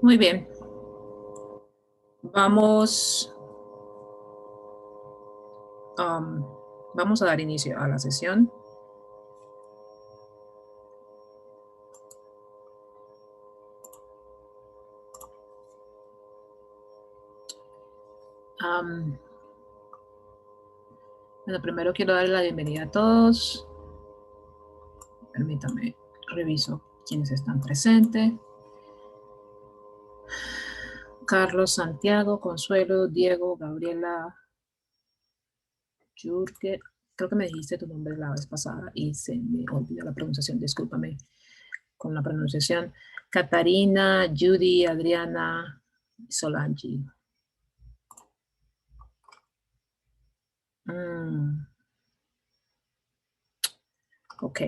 Muy bien. Vamos, um, vamos a dar inicio a la sesión. Bueno, primero quiero darle la bienvenida a todos. Permítame, reviso quiénes están presentes. Carlos, Santiago, Consuelo, Diego, Gabriela, Jurge. Creo que me dijiste tu nombre la vez pasada y se me olvidó la pronunciación. Discúlpame con la pronunciación. Catarina, Judy, Adriana, Solange. Ok.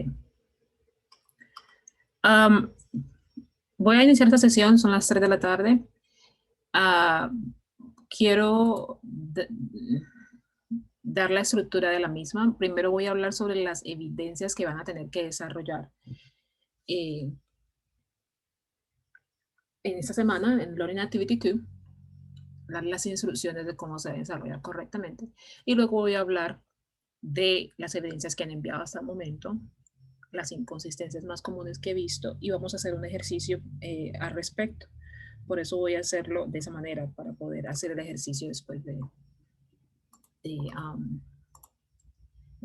Voy a iniciar esta sesión, son las 3 de la tarde. Quiero dar la estructura de la misma. Primero voy a hablar sobre las evidencias que van a tener que desarrollar en esta semana en Learning Activity 2, dar las instrucciones de cómo se debe desarrollar correctamente. Y luego voy a hablar de las evidencias que han enviado hasta el momento, las inconsistencias más comunes que he visto, y vamos a hacer un ejercicio al respecto. Por eso voy a hacerlo de esa manera, para poder hacer el ejercicio después de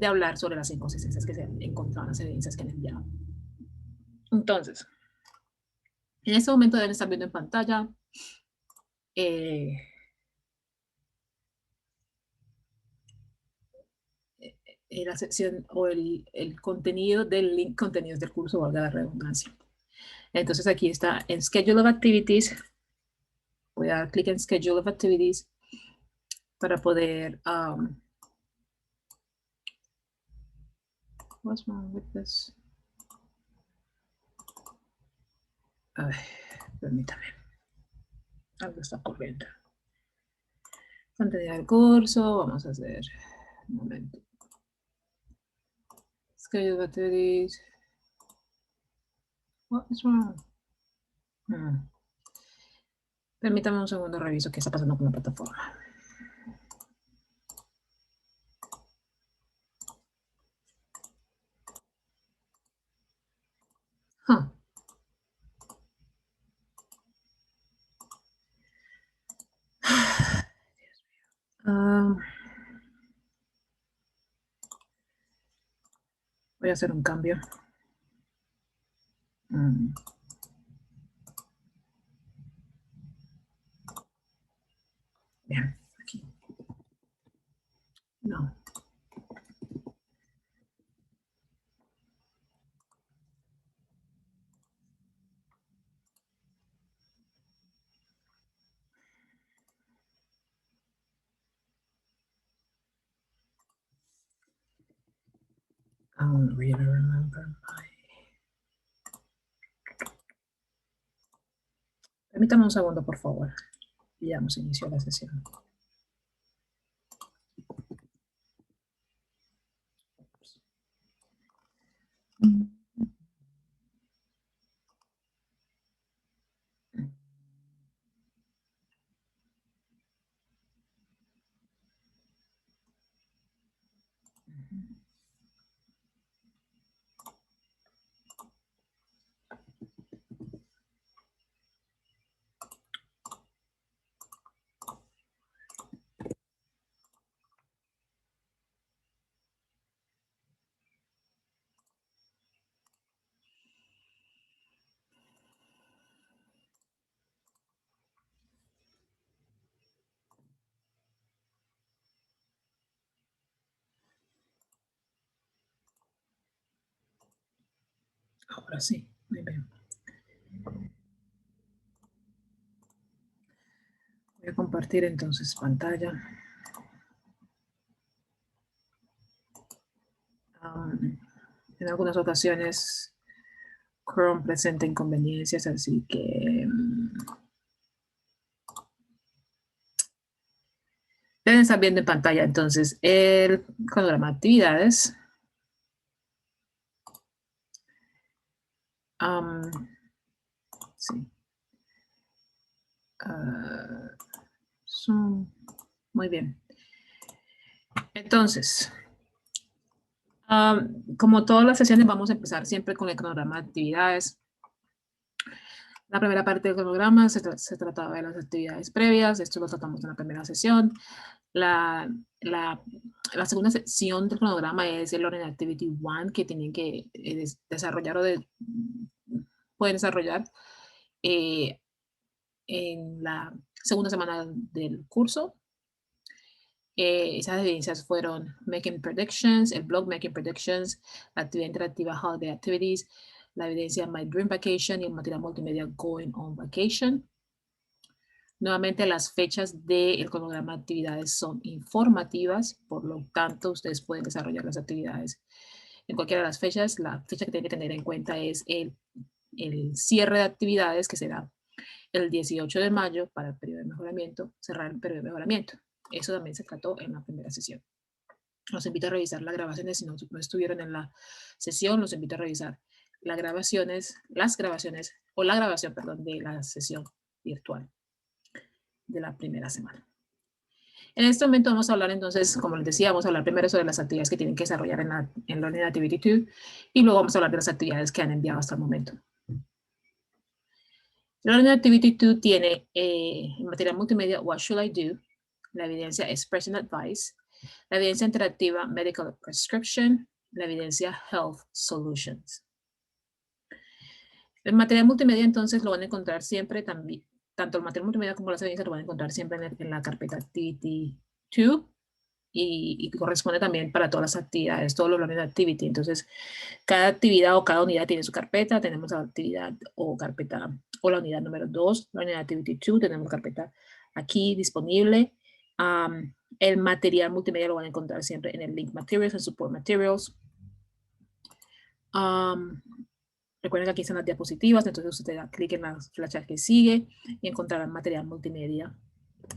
hablar sobre las inconsistencias que se han encontrado en las evidencias que han enviado. Entonces, en este momento deben estar viendo en pantalla la sección o el contenido del link, contenidos del curso, valga la redundancia. Entonces aquí está en Schedule of Activities. Voy a dar clic en Schedule of Activities para poder what's wrong with this? Ay, permítame. Algo está corriendo. Contenido del curso. Vamos a hacer un momento. Schedule of Activities. What is wrong? Permítame un segundo, reviso qué está pasando con la plataforma. Huh. Voy a hacer un cambio. Bien, aquí. No. I don't really remember my... Permítame un segundo, por favor. Y damos inicio a la sesión. Ahora sí, muy bien. Voy a compartir entonces pantalla. En algunas ocasiones Chrome presenta inconveniencias, así que deben estar viendo en pantalla entonces el cronograma de actividades. Sí. Muy bien. Entonces, como todas las sesiones, vamos a empezar siempre con el cronograma de actividades. La primera parte del cronograma se trataba de las actividades previas. Esto lo tratamos en la primera sesión. La segunda sección del cronograma es el Learning Activity 1, que tienen que desarrollar o pueden desarrollar en la segunda semana del curso. Esas evidencias fueron Making Predictions, el blog Making Predictions, la actividad interactiva Holiday Activities, la evidencia My Dream Vacation y el material multimedia Going on Vacation. Nuevamente, las fechas del cronograma de actividades son informativas, por lo tanto, ustedes pueden desarrollar las actividades en cualquiera de las fechas. La fecha que tienen que tener en cuenta es el cierre de actividades, que será el 18 de mayo para el periodo de mejoramiento, cerrar el periodo de mejoramiento. Eso también se trató en la primera sesión. Los invito a revisar las grabaciones. Si no estuvieron en la sesión, los invito a revisar las grabaciones o la grabación, perdón, de la sesión virtual de la primera semana. En este momento vamos a hablar entonces, como les decía, vamos a hablar primero sobre las actividades que tienen que desarrollar en Learning Activity 2 y luego vamos a hablar de las actividades que han enviado hasta el momento. Learning Activity 2 tiene el material multimedia What Should I Do, la evidencia Expression Advice, la evidencia interactiva Medical Prescription, la evidencia Health Solutions. El material multimedia entonces lo van a encontrar siempre también, tanto el material multimedia como las evidencias lo van a encontrar siempre en la carpeta Activity 2 y corresponde también para todas las actividades, todos los Learning Activity. Entonces, cada actividad o cada unidad tiene su carpeta. Tenemos la actividad o carpeta o la unidad número 2, Learning Activity 2, tenemos carpeta aquí disponible. El material multimedia lo van a encontrar siempre en el link Materials, en Support Materials. Recuerden que aquí están las diapositivas, entonces usted da clic en la flecha que sigue y encontrará el material multimedia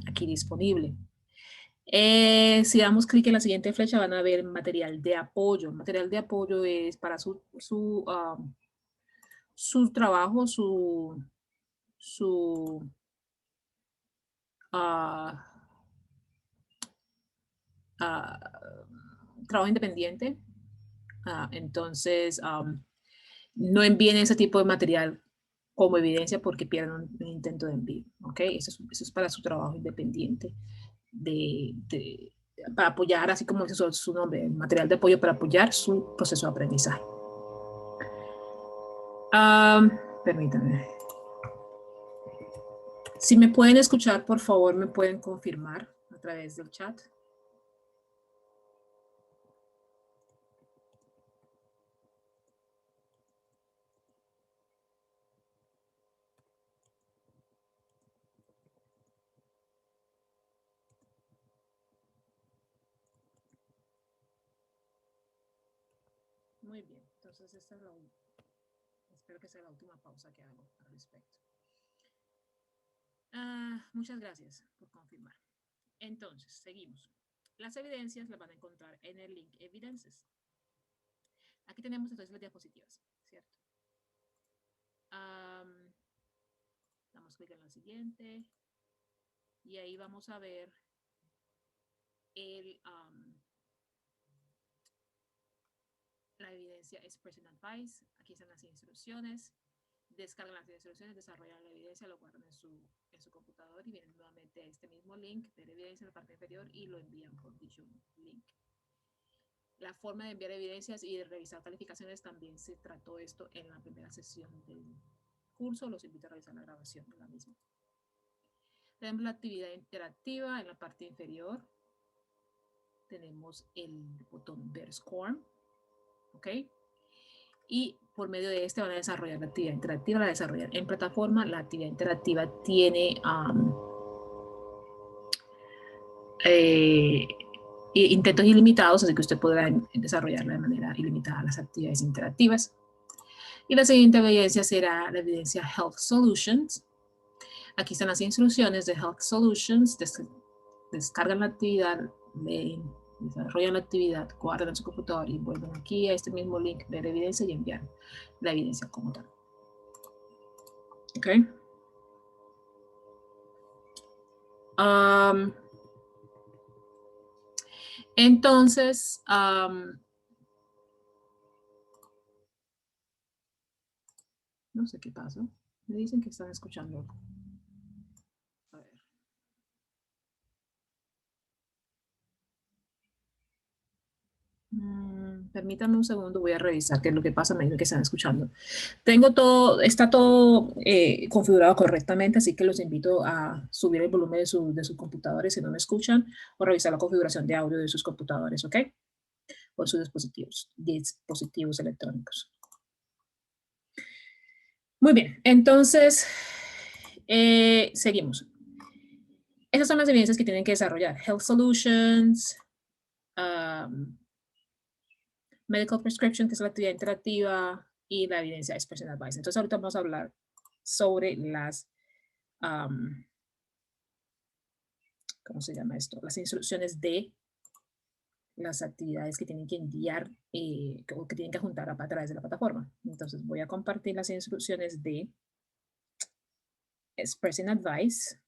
aquí disponible. Si damos clic en la siguiente flecha van a ver material de apoyo. Material de apoyo es para su trabajo, su trabajo independiente. Entonces, no envíen ese tipo de material como evidencia porque pierden un intento de envío. ¿Okay? Eso es para su trabajo independiente. Para apoyar, así como dice su nombre, material de apoyo para apoyar su proceso de aprendizaje. Permítanme. Si me pueden escuchar, por favor, me pueden confirmar a través del chat. Muy bien, entonces esta es espero que sea la última pausa que hago al respecto. Muchas gracias por confirmar. Entonces, seguimos. Las evidencias las van a encontrar en el link Evidences. Aquí tenemos entonces las diapositivas, ¿cierto? Damos clic en la siguiente y ahí vamos a ver la evidencia Expression Advice. Aquí están las instrucciones. Descargan las instrucciones, desarrollan la evidencia, lo guardan en su computador y vienen nuevamente a este mismo link, ver evidencia en la parte inferior y lo envían por dicho link. La forma de enviar evidencias y de revisar calificaciones también se trató esto en la primera sesión del curso. Los invito a revisar la grabación de la misma. Tenemos la actividad interactiva en la parte inferior. Tenemos el botón Ver Score. ¿Ok? Y por medio de este van a desarrollar la actividad interactiva, la desarrollar en plataforma. La actividad interactiva tiene intentos ilimitados, así que usted podrá desarrollarla de manera ilimitada las actividades interactivas. Y la siguiente evidencia será la evidencia Health Solutions. Aquí están las instrucciones de Health Solutions. Descargan la actividad, desarrollan la actividad, guardan en su computador y vuelven aquí a este mismo link, ver evidencia y enviar la evidencia como tal. ¿Ok? Entonces, no sé qué pasó. Me dicen que están escuchando. A ver. Permítanme un segundo, voy a revisar qué es lo que pasa, me dicen que están escuchando. Está todo configurado correctamente, así que los invito a subir el volumen de sus computadores si no me escuchan, o revisar la configuración de audio de sus computadores, ¿ok? O sus dispositivos electrónicos. Muy bien, entonces, seguimos. Esas son las evidencias que tienen que desarrollar. Health Solutions, Medical Prescription, que es la actividad interactiva, y la evidencia es Person Advice. Entonces, ahorita vamos a hablar sobre las, ¿cómo se llama esto? Las instrucciones de las actividades que tienen que enviar o que tienen que juntar a través de la plataforma. Entonces, voy a compartir las instrucciones de Expressing Advice.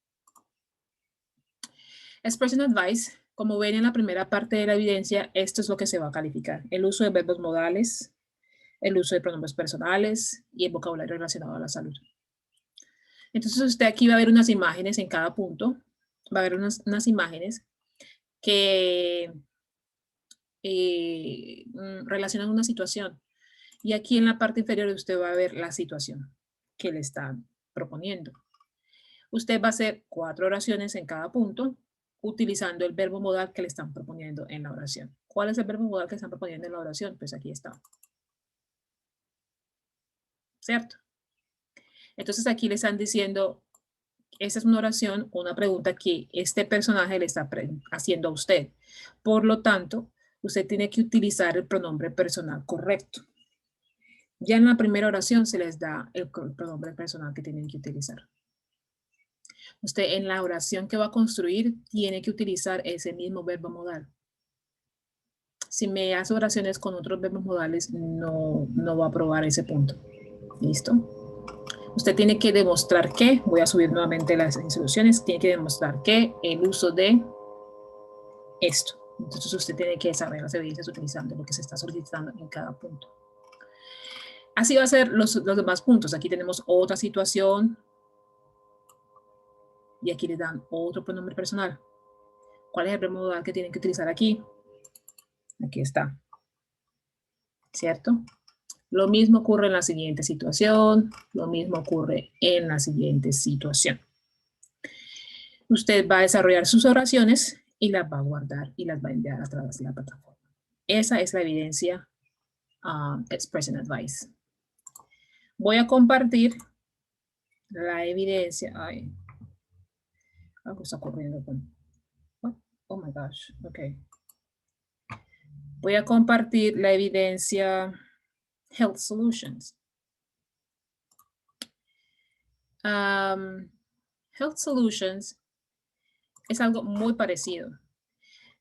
Expressing Advice, como ven en la primera parte de la evidencia, esto es lo que se va a calificar. El uso de verbos modales, el uso de pronombres personales y el vocabulario relacionado a la salud. Entonces usted aquí va a ver unas imágenes en cada punto, va a ver unas imágenes que relacionan una situación. Y aquí en la parte inferior usted va a ver la situación que le están proponiendo. Usted va a hacer 4 oraciones en cada punto, utilizando el verbo modal que le están proponiendo en la oración. ¿Cuál es el verbo modal que están proponiendo en la oración? Pues aquí está. ¿Cierto? Entonces aquí le están diciendo, esa es una oración, una pregunta que este personaje le está haciendo a usted. Por lo tanto, usted tiene que utilizar el pronombre personal correcto. Ya en la primera oración se les da el pronombre personal que tienen que utilizar. Usted en la oración que va a construir tiene que utilizar ese mismo verbo modal. Si me hace oraciones con otros verbos modales, no va a aprobar ese punto. ¿Listo? Usted tiene que demostrar que, voy a subir nuevamente las instrucciones, tiene que demostrar que el uso de esto. Entonces usted tiene que desarrollar las evidencias utilizando lo que se está solicitando en cada punto. Así va a ser los demás puntos. Aquí tenemos otra situación y aquí le dan otro pronombre personal. ¿Cuál es el verbo modal que tienen que utilizar aquí? Aquí está. ¿Cierto? Lo mismo ocurre en la siguiente situación, lo mismo ocurre en la siguiente situación. Usted va a desarrollar sus oraciones y las va a guardar y las va a enviar a través de la plataforma. Esa es la evidencia Expressing Advice. Voy a compartir la evidencia. Ay, algo está ocurriendo con... Oh my gosh, ok. Voy a compartir la evidencia Health Solutions. Health Solutions es algo muy parecido.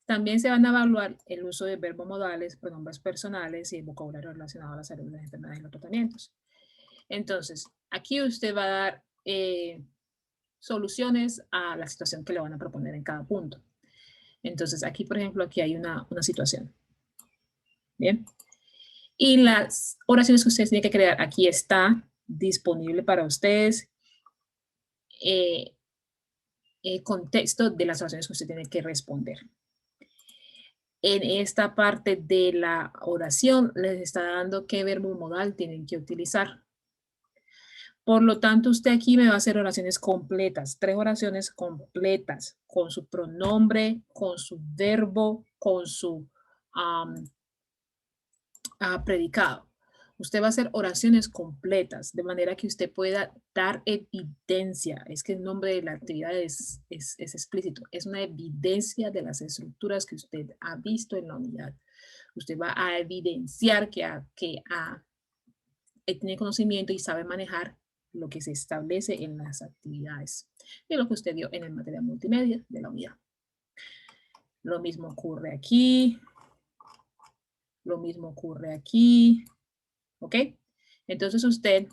También se van a evaluar el uso de verbos modales, pronombres personales y el vocabulario relacionado a la salud de las enfermedades y los tratamientos. Entonces, aquí usted va a dar soluciones a la situación que le van a proponer en cada punto. Entonces, aquí, por ejemplo, aquí hay una situación. Bien. Y las oraciones que ustedes tienen que crear, aquí está disponible para ustedes el contexto de las oraciones que usted tiene que responder. En esta parte de la oración les está dando qué verbo modal tienen que utilizar. Por lo tanto, usted aquí me va a hacer oraciones completas, 3 oraciones completas, con su pronombre, con su verbo, con su predicado. Usted va a hacer oraciones completas, de manera que usted pueda dar evidencia. Es que el nombre de la actividad es explícito. Es una evidencia de las estructuras que usted ha visto en la unidad. Usted va a evidenciar que tiene conocimiento y sabe manejar lo que se establece en las actividades y lo que usted vio en el material multimedia de la unidad. Lo mismo ocurre aquí. Lo mismo ocurre aquí. ¿Ok? Entonces usted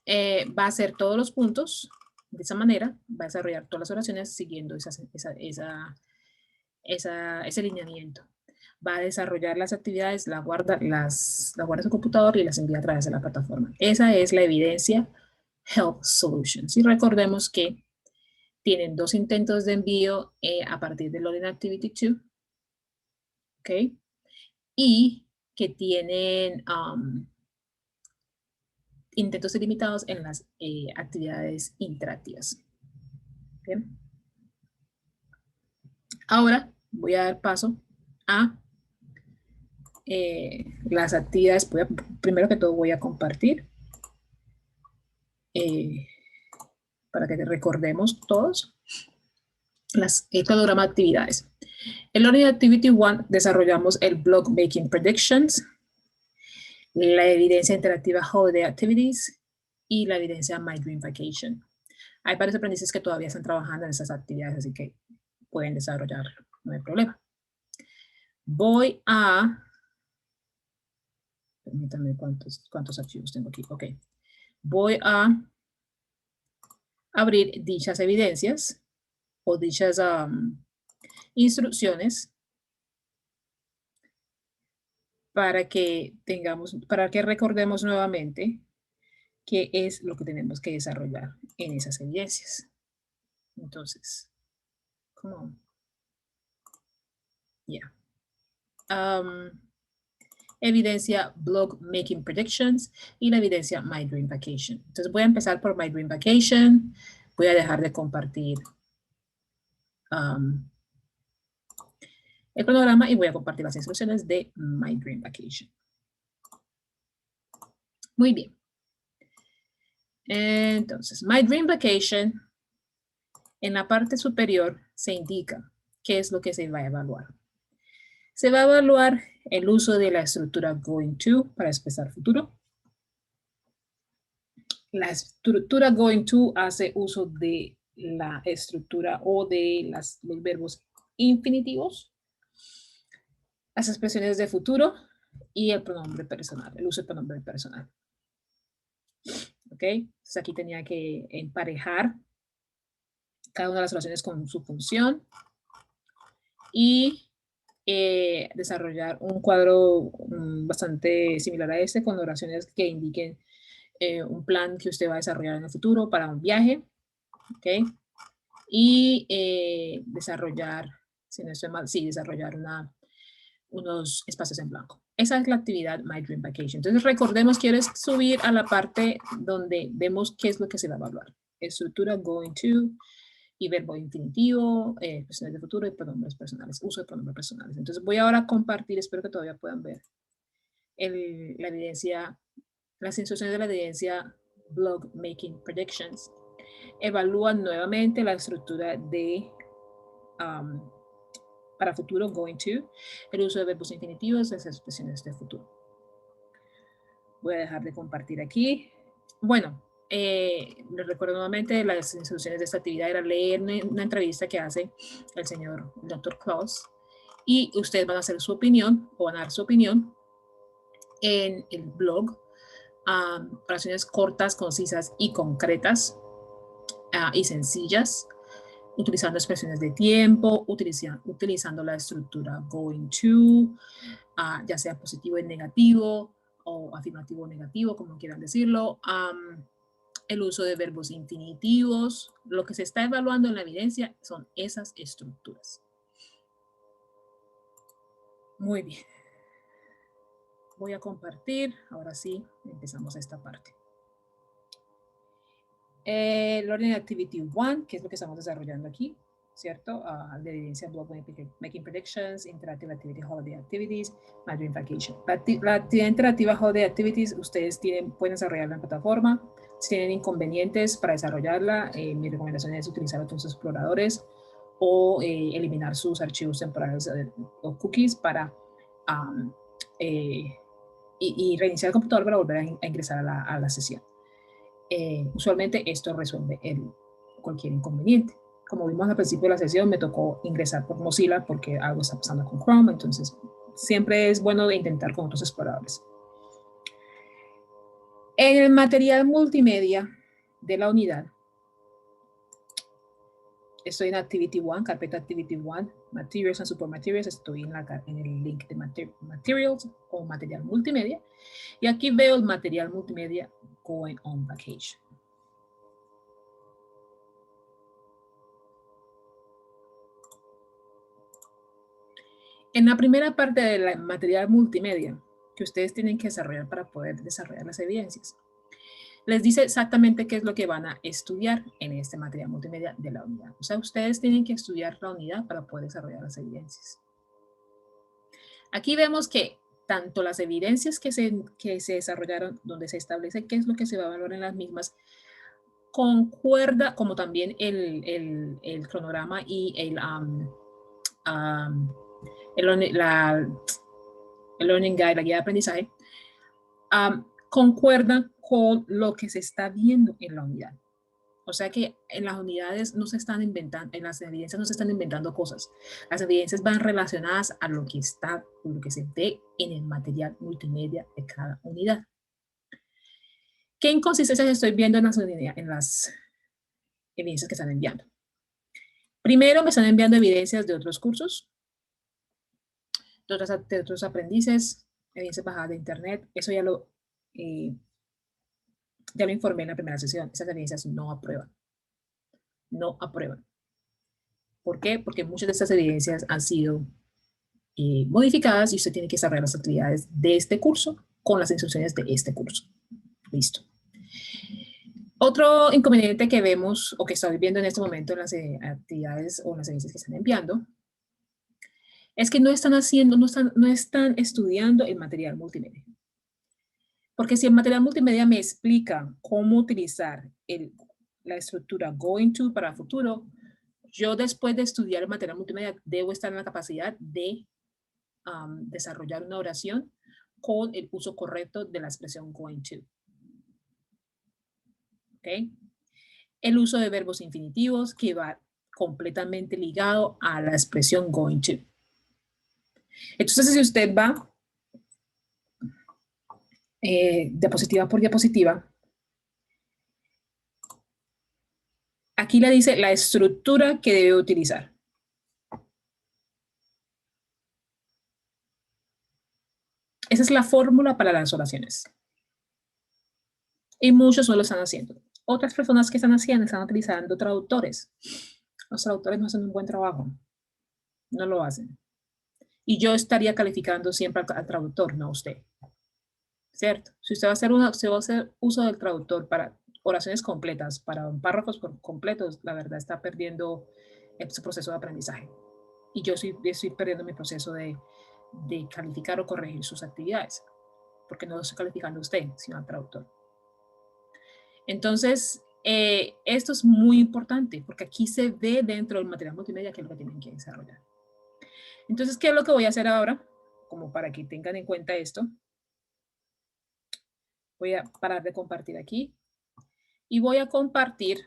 va a hacer todos los puntos De esa manera va a desarrollar todas las oraciones siguiendo ese lineamiento. Va a desarrollar las actividades, la guarda en su computador y las envía a través de la plataforma. Esa es la evidencia Help Solutions. Y recordemos que tienen 2 intentos de envío a partir del Loading Activity 2. ¿Ok? Y que tienen intentos ilimitados en las actividades interactivas. ¿Bien? Ahora voy a dar paso a las actividades. Primero que todo voy a compartir para que recordemos todos el cronograma de actividades. En Learning Activity 1 desarrollamos el Blog Making Predictions, la evidencia interactiva Holiday Activities y la evidencia My Dream Vacation. Hay varios aprendices que todavía están trabajando en esas actividades, así que pueden desarrollar, no hay problema. Voy a... Permítanme cuántos archivos tengo aquí. Ok. Voy a abrir dichas evidencias o dichas instrucciones para que recordemos nuevamente qué es lo que tenemos que desarrollar en esas evidencias. Entonces, come on. Yeah. Evidencia Blog Making Predictions y la evidencia My Dream Vacation. Entonces voy a empezar por My Dream Vacation. Voy a dejar de compartir el cronograma y voy a compartir las instrucciones de My Dream Vacation. Muy bien. Entonces, My Dream Vacation, en la parte superior se indica qué es lo que se va a evaluar. Se va a evaluar el uso de la estructura going to para expresar futuro. La estructura going to hace uso de la estructura o de los verbos infinitivos, las expresiones de futuro y el pronombre personal, el uso del pronombre personal. ¿Ok? Entonces aquí tenía que emparejar cada una de las oraciones con su función y desarrollar un cuadro bastante similar a este con oraciones que indiquen un plan que usted va a desarrollar en el futuro para un viaje, ¿ok? Y desarrollar, si no estoy mal, sí, desarrollar unos espacios en blanco. Esa es la actividad My Dream Vacation. Entonces recordemos, quiero subir a la parte donde vemos qué es lo que se va a evaluar. Estructura going to y verbo infinitivo, expresiones de futuro y pronombres personales, uso de pronombres personales. Entonces voy ahora a compartir, espero que todavía puedan ver la evidencia, las instrucciones de la evidencia Blog Making Predictions. Evalúan nuevamente la estructura de para futuro, going to, el uso de verbos infinitivos, las expresiones de futuro. Voy a dejar de compartir aquí. Bueno, les recuerdo nuevamente, las instrucciones de esta actividad era leer una entrevista que hace el señor Dr. Klaus y ustedes van a hacer su opinión o van a dar su opinión en el blog. Oraciones cortas, concisas y concretas y sencillas, utilizando expresiones de tiempo, utilizando la estructura going to, ya sea positivo y negativo, o afirmativo o negativo, como quieran decirlo, el uso de verbos infinitivos. Lo que se está evaluando en la evidencia son esas estructuras. Muy bien. Voy a compartir, ahora sí, empezamos esta parte. Learning Activity 1, que es lo que estamos desarrollando aquí, ¿cierto? La evidencia Blog Making Predictions, Interactive Activity Holiday Activities, My Dream Vacation. La actividad interactiva Holiday Activities, ustedes pueden desarrollarla en plataforma. Si tienen inconvenientes para desarrollarla, mi recomendación es utilizar otros exploradores o eliminar sus archivos temporales o cookies para y reiniciar el computador para volver a ingresar a la sesión. Usualmente esto resuelve cualquier inconveniente. Como vimos al principio de la sesión, me tocó ingresar por Mozilla porque algo está pasando con Chrome, entonces siempre es bueno intentar con otros exploradores. En el material multimedia de la unidad, Estoy en Activity 1, carpeta Activity 1, Materials and Support Materials. Estoy en el link de Materials o material multimedia. Y aquí veo el material multimedia Going on Vacation. En la primera parte del material multimedia que ustedes tienen que desarrollar para poder desarrollar las evidencias, les dice exactamente qué es lo que van a estudiar en este material multimedia de la unidad. O sea, ustedes tienen que estudiar la unidad para poder desarrollar las evidencias. Aquí vemos que tanto las evidencias que se desarrollaron, donde se establece qué es lo que se va a evaluar en las mismas, concuerda, como también el cronograma y el Learning Guide, la guía de aprendizaje, concuerdan con lo que se está viendo en la unidad. O sea que en las unidades no se están inventando, en las evidencias no se están inventando cosas. Las evidencias van relacionadas a lo que está, lo que se ve en el material multimedia de cada unidad. ¿Qué inconsistencias estoy viendo en las evidencias que están enviando? Primero, me están enviando evidencias de otros cursos, de otros aprendices, evidencias bajadas de internet. Eso ya lo informé en la primera sesión. Esas evidencias no aprueban. No aprueban. ¿Por qué? Porque muchas de estas evidencias han sido modificadas y usted tiene que desarrollar las actividades de este curso con las instrucciones de este curso. Listo. Otro inconveniente que vemos o que estoy viendo en este momento en las actividades o las evidencias que están enviando es que no están estudiando el material multimedia. Porque si el material multimedia me explica cómo utilizar la estructura going to para el futuro, yo después de estudiar el material multimedia debo estar en la capacidad de desarrollar una oración con el uso correcto de la expresión going to. ¿Okay? El uso de verbos infinitivos que va completamente ligado a la expresión going to. Entonces, si usted va diapositiva por diapositiva, aquí le dice la estructura que debe utilizar. Esa es la fórmula para las oraciones. Y muchos no lo están haciendo. Otras personas que están haciendo están utilizando traductores. Los traductores no hacen un buen trabajo. No lo hacen. Y yo estaría calificando siempre al traductor, no a usted. ¿Cierto? Si usted va a hacer uso del traductor para oraciones completas, para párrafos completos, la verdad está perdiendo su proceso de aprendizaje. Y yo estoy perdiendo mi proceso de calificar o corregir sus actividades, porque no lo estoy calificando a usted, sino al traductor. Entonces, esto es muy importante, porque aquí se ve dentro del material multimedia qué es lo que tienen que desarrollar. Entonces, ¿qué es lo que voy a hacer ahora? Como para que tengan en cuenta esto. Voy a parar de compartir aquí y voy a compartir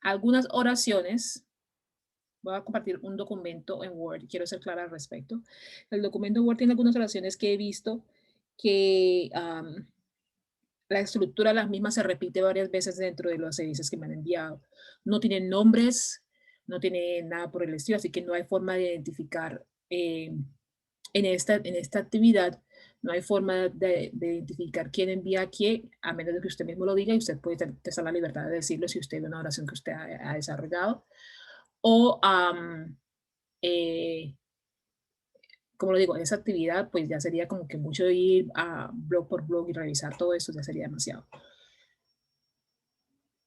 algunas oraciones. Voy a compartir un documento en Word. Quiero ser clara al respecto. El documento en Word tiene algunas oraciones que he visto que la estructura de las mismas se repite varias veces dentro de los servicios que me han enviado. No tienen nombres, no tienen nada por el estilo, así que no hay forma de identificar en esta actividad. No hay forma de identificar quién envía a quién, a menos de que usted mismo lo diga, y usted puede tener la libertad de decirlo si usted ve una oración que usted ha desarrollado. O, como lo digo, esa actividad pues ya sería como que mucho ir a blog por blog y revisar todo eso, ya sería demasiado.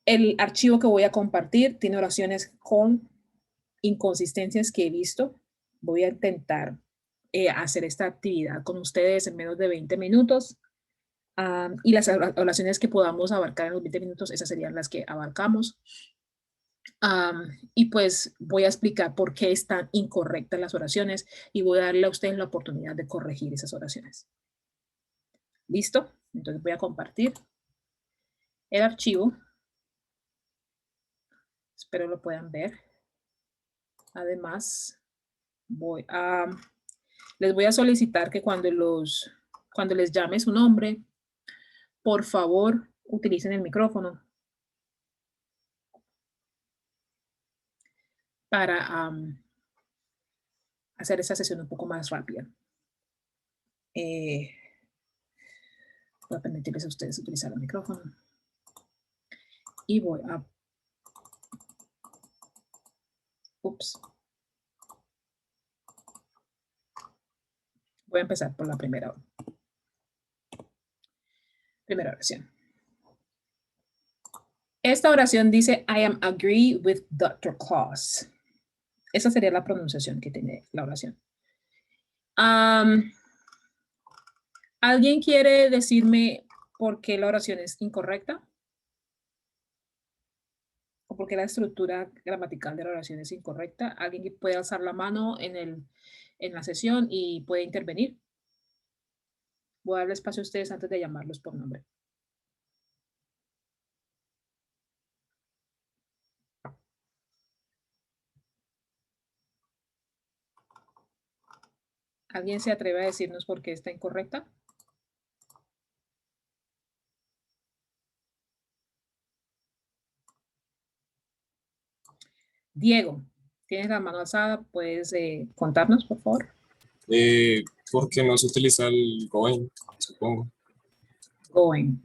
El archivo que voy a compartir tiene oraciones con inconsistencias que he visto. Voy a intentar hacer esta actividad con ustedes en menos de 20 minutos. Y las oraciones que podamos abarcar en los 20 minutos, esas serían las que abarcamos. Y pues voy a explicar por qué están incorrectas las oraciones y voy a darle a ustedes la oportunidad de corregir esas oraciones. ¿Listo? Entonces voy a compartir el archivo. Espero lo puedan ver. Además, les voy a solicitar que cuando les llame su nombre, por favor, utilicen el micrófono. para hacer esta sesión un poco más rápida. Voy a permitirles a ustedes utilizar el micrófono. Y voy a... Ups. Voy a empezar por la primera oración. Esta oración dice, I am agree with Dr. Claus. Esa sería la pronunciación que tiene la oración. ¿Alguien quiere decirme por qué la oración es incorrecta? ¿O por qué la estructura gramatical de la oración es incorrecta? ¿Alguien puede alzar la mano en la sesión y puede intervenir? Voy a darle espacio a ustedes antes de llamarlos por nombre. ¿Alguien se atreve a decirnos por qué está incorrecta? Diego, tienes la mano alzada, ¿puedes contarnos, por favor? Porque no se utiliza el going, supongo. Going.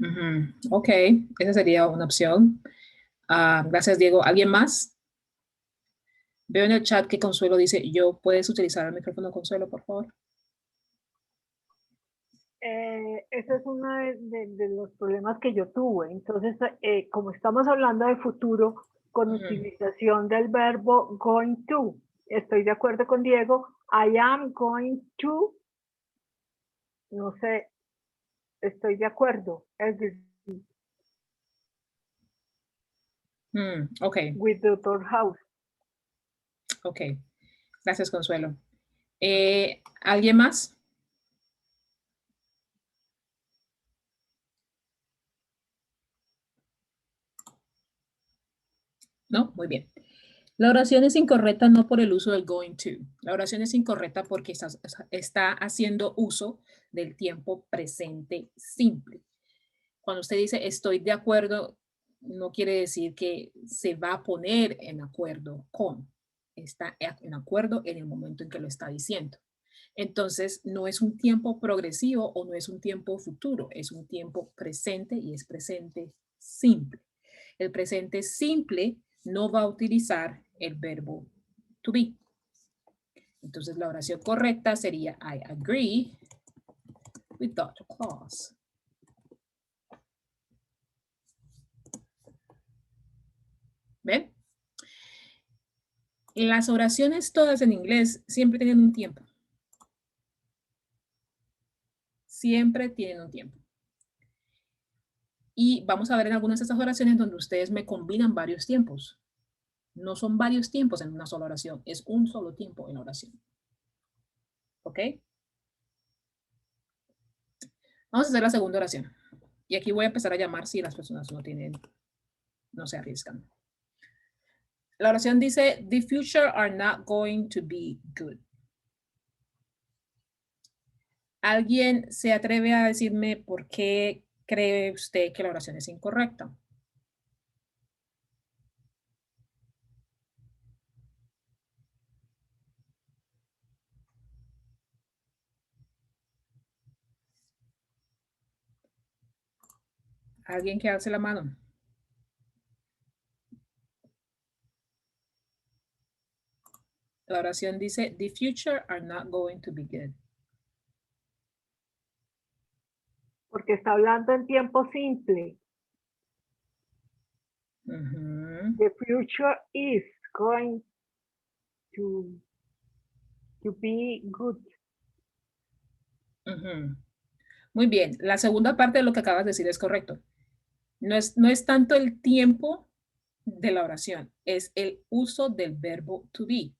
Ok, esa sería una opción. Gracias, Diego. ¿Alguien más? Veo en el chat que Consuelo dice, ¿puedes utilizar el micrófono, Consuelo, por favor? Ese es uno de los problemas que yo tuve. Entonces, como estamos hablando de futuro, con utilización del verbo going to, estoy de acuerdo con Diego, I am going to, no sé, estoy de acuerdo. Ok. With Dr. House. Ok, gracias, Consuelo. ¿Alguien más? No, muy bien. La oración es incorrecta no por el uso del going to. La oración es incorrecta porque está haciendo uso del tiempo presente simple. Cuando usted dice estoy de acuerdo, no quiere decir que se va a poner en acuerdo con. Está en acuerdo en el momento en que lo está diciendo. Entonces, no es un tiempo progresivo o no es un tiempo futuro, es un tiempo presente y es presente simple. El presente simple no va a utilizar el verbo to be. Entonces, la oración correcta sería I agree with Dr. Claus. ¿Ven? Las oraciones todas en inglés siempre tienen un tiempo. Siempre tienen un tiempo. Y vamos a ver en algunas de estas oraciones donde ustedes me combinan varios tiempos. No son varios tiempos en una sola oración, es un solo tiempo en la oración. ¿Ok? Vamos a hacer la segunda oración. Y aquí voy a empezar a llamar si las personas no se arriesgan. La oración dice, the future are not going to be good. ¿Alguien se atreve a decirme por qué cree usted que la oración es incorrecta? ¿Alguien que alce la mano? La oración dice, the future are not going to be good. Porque está hablando en tiempo simple. The future is going to be good. Muy bien, la segunda parte de lo que acabas de decir es correcto. No es tanto el tiempo de la oración, es el uso del verbo to be.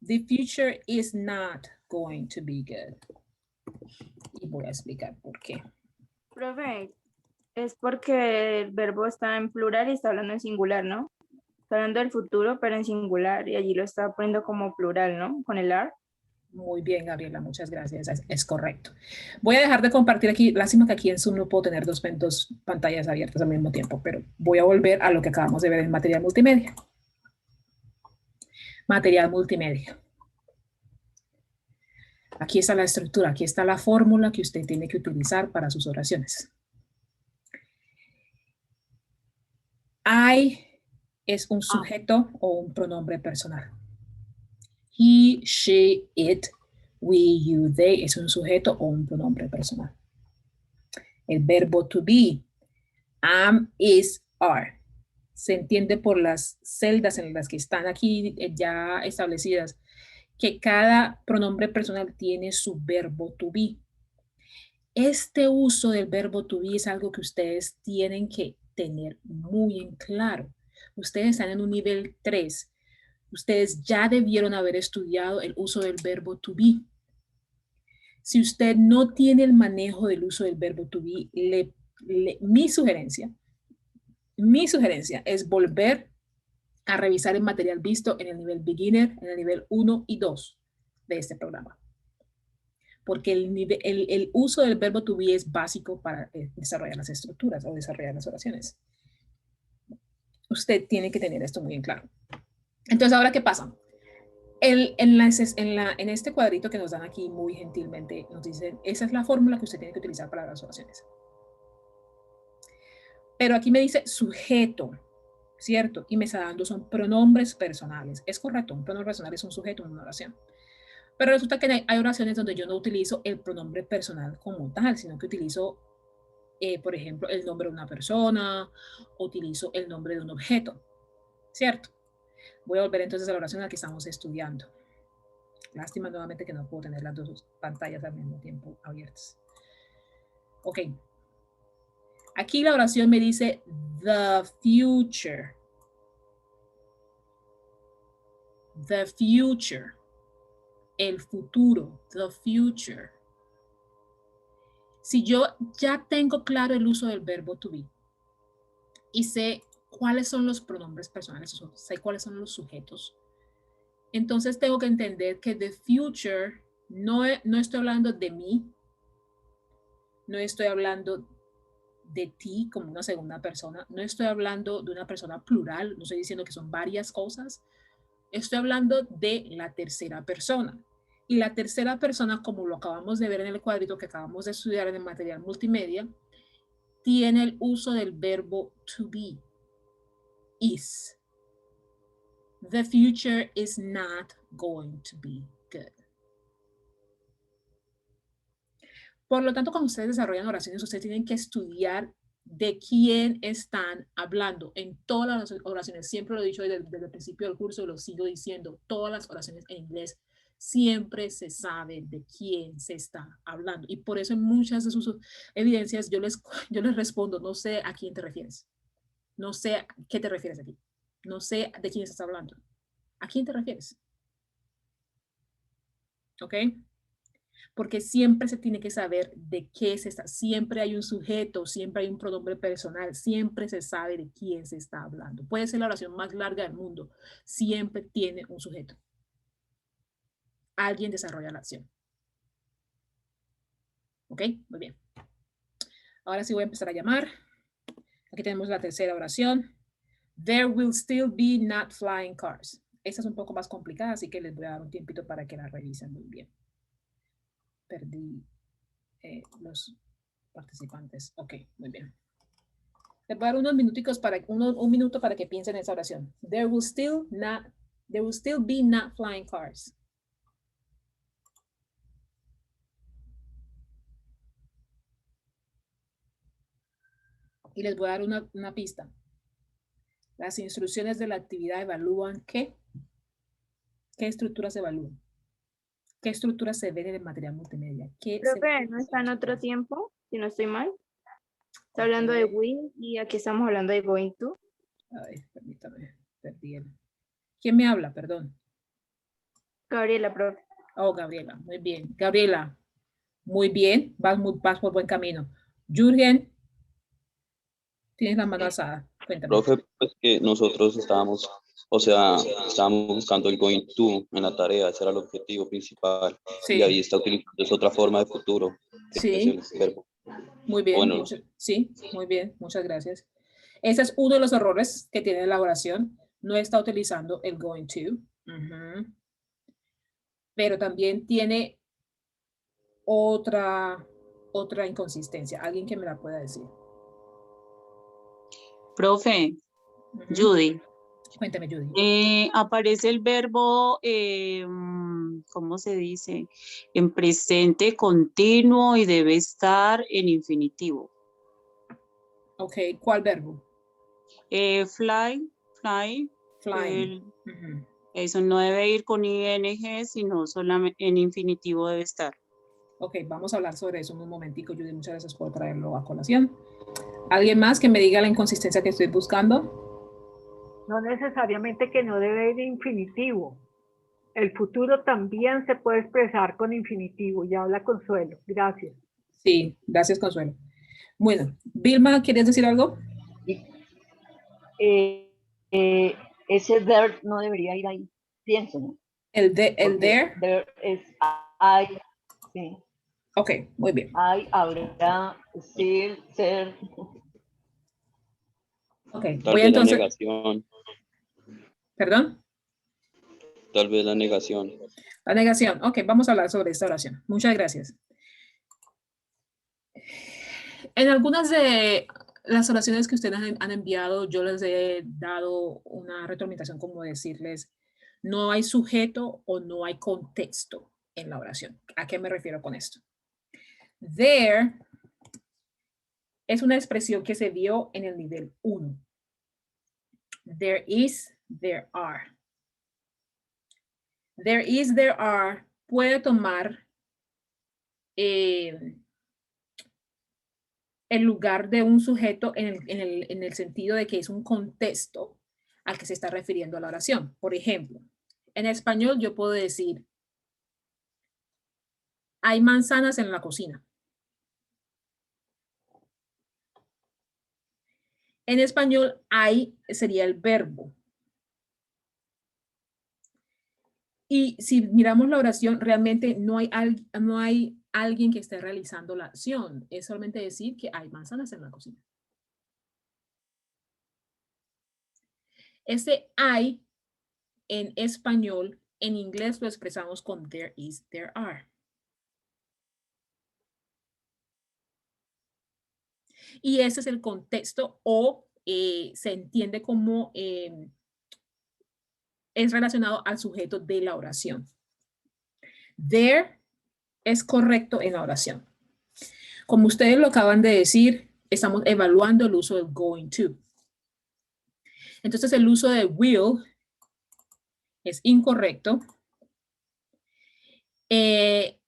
The future is not going to be good. Y voy a explicar por qué. Profe, es porque el verbo está en plural y está hablando en singular, ¿no? Está hablando del futuro, pero en singular, y allí lo está poniendo como plural, ¿no? Con el are. Muy bien, Gabriela, muchas gracias. Es correcto. Voy a dejar de compartir aquí. Lástima que aquí en Zoom no puedo tener dos pantallas abiertas al mismo tiempo, pero voy a volver a lo que acabamos de ver en material multimedia. material multimedia. Aquí está la estructura, aquí está la fórmula que usted tiene que utilizar para sus oraciones. I es un sujeto o un pronombre personal. He, she, it, we, you, they es un sujeto o un pronombre personal. El verbo to be, am, is, are. Se entiende por las celdas en las que están aquí ya establecidas que cada pronombre personal tiene su verbo to be. Este uso del verbo to be es algo que ustedes tienen que tener muy en claro. Ustedes están en un nivel 3. Ustedes ya debieron haber estudiado el uso del verbo to be. Si usted no tiene el manejo del uso del verbo to be, mi sugerencia es volver a revisar el material visto en el nivel beginner, en el nivel 1 y 2 de este programa. Porque el uso del verbo to be es básico para desarrollar las estructuras o desarrollar las oraciones. Usted tiene que tener esto muy en claro. Entonces, ¿ahora qué pasa? En este cuadrito que nos dan aquí muy gentilmente, nos dicen, esa es la fórmula que usted tiene que utilizar para las oraciones. Pero aquí me dice sujeto, ¿cierto? Y me está dando son pronombres personales. Es correcto, un pronombre personal es un sujeto en una oración. Pero resulta que hay oraciones donde yo no utilizo el pronombre personal como tal, sino que utilizo, por ejemplo, el nombre de una persona, o utilizo el nombre de un objeto, ¿cierto? Voy a volver entonces a la oración en la que estamos estudiando. Lástima nuevamente que no puedo tener las dos pantallas al mismo tiempo abiertas. Ok. Aquí la oración me dice the future. The future. El futuro. The future. Si yo ya tengo claro el uso del verbo to be y sé cuáles son los pronombres personales, sé cuáles son los sujetos, entonces tengo que entender que the future no estoy hablando de mí, no estoy hablando de ti como una segunda persona, no estoy hablando de una persona plural, no estoy diciendo que son varias cosas, estoy hablando de la tercera persona. Y la tercera persona, como lo acabamos de ver en el cuadrito que acabamos de estudiar en el material multimedia, tiene el uso del verbo to be, is. The future is not going to be good. Por lo tanto, cuando ustedes desarrollan oraciones, ustedes tienen que estudiar de quién están hablando. En todas las oraciones, siempre lo he dicho desde el principio del curso, lo sigo diciendo, todas las oraciones en inglés, siempre se sabe de quién se está hablando. Y por eso en muchas de sus evidencias yo les respondo, no sé a quién te refieres. No sé a qué te refieres aquí. No sé de quién estás hablando. ¿A quién te refieres? ¿Ok? Porque siempre se tiene que saber de qué se está. Siempre hay un sujeto, siempre hay un pronombre personal, siempre se sabe de quién se está hablando. Puede ser la oración más larga del mundo, siempre tiene un sujeto. Alguien desarrolla la acción. ¿Ok? Muy bien. Ahora sí voy a empezar a llamar. Aquí tenemos la tercera oración. There will still be not flying cars. Esta es un poco más complicada, así que les voy a dar un tiempito para que la revisen muy bien. Perdí los participantes. Ok, muy bien. Les voy a dar unos minuticos un minuto para que piensen en esa oración. There will still be not flying cars. Y les voy a dar una pista. Las instrucciones de la actividad evalúan ¿qué? ¿Qué estructuras se evalúan? ¿Qué estructuras se ven en el material multimedia? Profe, ¿no está en otro tiempo? Si no estoy mal. Está hablando de will y aquí estamos hablando de going to. Ay, permítame, perdí el... ¿Quién me habla? Perdón. Gabriela, profe. Oh, Gabriela, muy bien. Gabriela, muy bien, vas por buen camino. Jürgen, tienes la mano alzada. Cuéntame. Profe, pues que nosotros estábamos buscando el going to en la tarea, ese era el objetivo principal. Sí. Y ahí está utilizando es otra forma de futuro. Sí. Es el verbo. Muy bien. Bueno, sí, muy bien, muchas gracias. Ese es uno de los errores que tiene la oración. No está utilizando el going to. Ujú. Pero también tiene otra inconsistencia. Alguien que me la pueda decir. Profe, Ujú. Judy, Cuéntame, Judy. aparece el verbo, ¿cómo se dice? En presente continuo y debe estar en infinitivo. Ok, ¿cuál verbo? Fly, Flying. Ujú. eso no debe ir con ing, sino solamente en infinitivo debe estar. Ok, vamos a hablar sobre eso en un momentico, Judy. Muchas gracias por traerlo a colación. ¿Alguien más que me diga la inconsistencia que estoy buscando? No necesariamente que no debe ir infinitivo. El futuro también se puede expresar con infinitivo. Ya habla Consuelo. Gracias. Sí, gracias, Consuelo. Bueno, Vilma, ¿quieres decir algo? Ese there no debería ir ahí, pienso, ¿no? El Porque there. there es hay, sí, Ok, muy bien. hay, habrá, ser. Ok, Tal voy a vez la entonces. negación, ¿Perdón? tal vez la negación. La negación. Ok, vamos a hablar sobre esta oración. Muchas gracias. En algunas de las oraciones que ustedes han enviado, yo les he dado una retroalimentación como decirles, no hay sujeto o no hay contexto en la oración. ¿A qué me refiero con esto? There es una expresión que se dio en el nivel 1. There is, there are. There is, there are puede tomar el lugar de un sujeto en el sentido de que es un contexto al que se está refiriendo a la oración. Por ejemplo, en español yo puedo decir, hay manzanas en la cocina. En español, hay sería el verbo. Y si miramos la oración, realmente no hay alguien que esté realizando la acción. Es solamente decir que hay manzanas en la cocina. Ese hay en español, en inglés lo expresamos con there is, there are. Y ese es el contexto o se entiende como es relacionado al sujeto de la oración. There es correcto en la oración. Como ustedes lo acaban de decir, estamos evaluando el uso del going to. Entonces el uso de will es incorrecto. El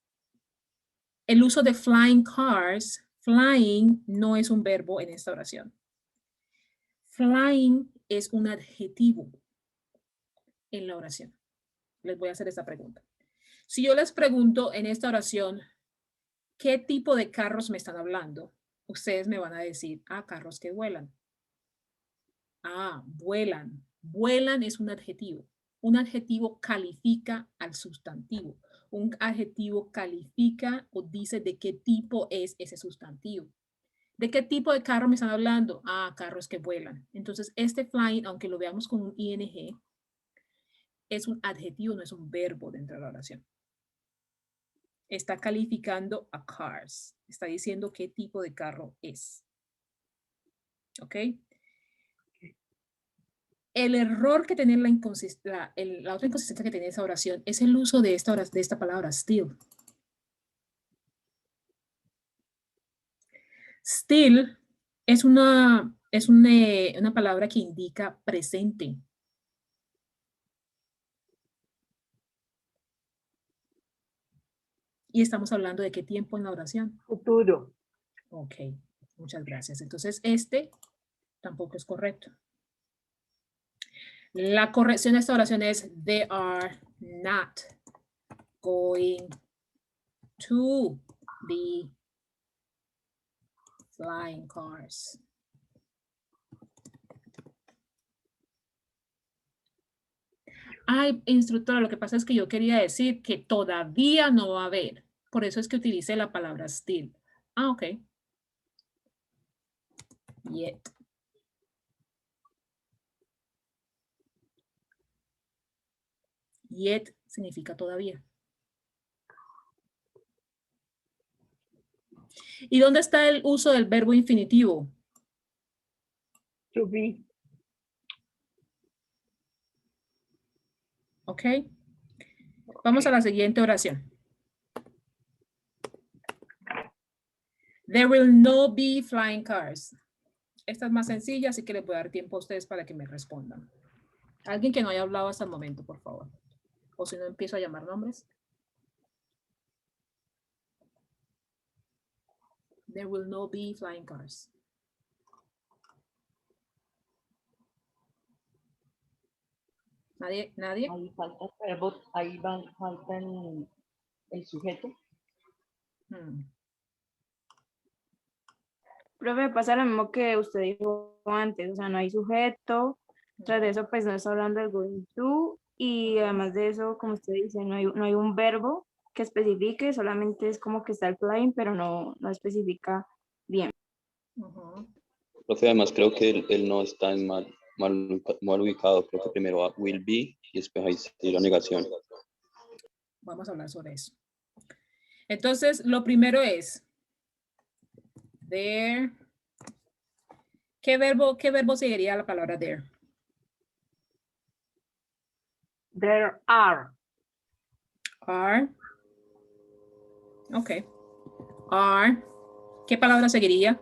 uso de flying cars, flying no es un verbo en esta oración. Flying es un adjetivo en la oración. Les voy a hacer esta pregunta. Si yo les pregunto en esta oración, ¿qué tipo de carros me están hablando? Ustedes me van a decir, carros que vuelan. Vuelan. Vuelan es un adjetivo. Un adjetivo califica al sustantivo. Un adjetivo califica o dice de qué tipo es ese sustantivo. ¿De qué tipo de carro me están hablando? Carros que vuelan. Entonces, este flying, aunque lo veamos con un ing, es un adjetivo, no es un verbo dentro de la oración. Está calificando a cars. Está diciendo qué tipo de carro es. ¿Ok? El error que tiene la otra inconsistencia que tiene esa oración es el uso de esta palabra still. Still es una palabra que indica presente. Y estamos hablando de qué tiempo en la oración. Futuro. Ok, muchas gracias. Entonces, este tampoco es correcto. La corrección de esta oración es they are not going to be flying cars. Ay, instructora, lo que pasa es que yo quería decir que todavía no va a haber. Por eso es que utilicé la palabra still. Ok. Yet. Yet significa todavía. ¿Y dónde está el uso del verbo infinitivo? To be. ¿Ok? Vamos a la siguiente oración. There will no be flying cars. Esta es más sencilla, así que les voy a dar tiempo a ustedes para que me respondan. Alguien que no haya hablado hasta el momento, por favor. O si no, empiezo a llamar nombres. There will no be flying cars. ¿Nadie? ¿Nadie? Ahí falta el verbo, ahí falta el sujeto. Profe, pasa lo mismo que usted dijo antes, o sea, no hay sujeto, tras de eso pues no está hablando del going to, y además de eso, como usted dice, no hay un verbo que especifique, solamente es como que está el flying, pero no especifica bien. Profe, además creo que el no está en mal ubicado. Creo que primero va will be y después ahí sí la negación. Vamos a hablar sobre eso. Entonces, lo primero es there. ¿Qué verbo seguiría la palabra there? There are. Are. Ok. Are. ¿Qué palabra seguiría?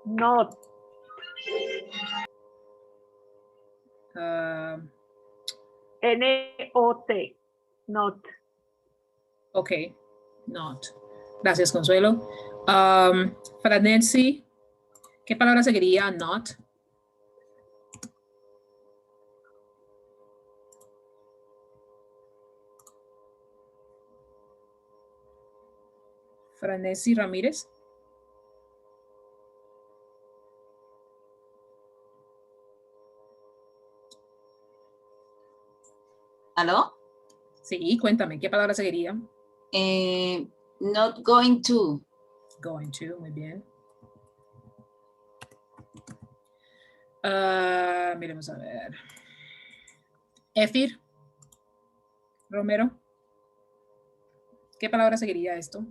Not. N-O-T. Not. Ok. Not. Gracias, Consuelo. Para Nancy, ¿qué palabra seguiría not? Franesi Ramírez. ¿Aló? Sí, cuéntame, ¿qué palabra seguiría? Not going to. Going to, muy bien. Miremos a ver. Efir Romero. ¿Qué palabra seguiría esto?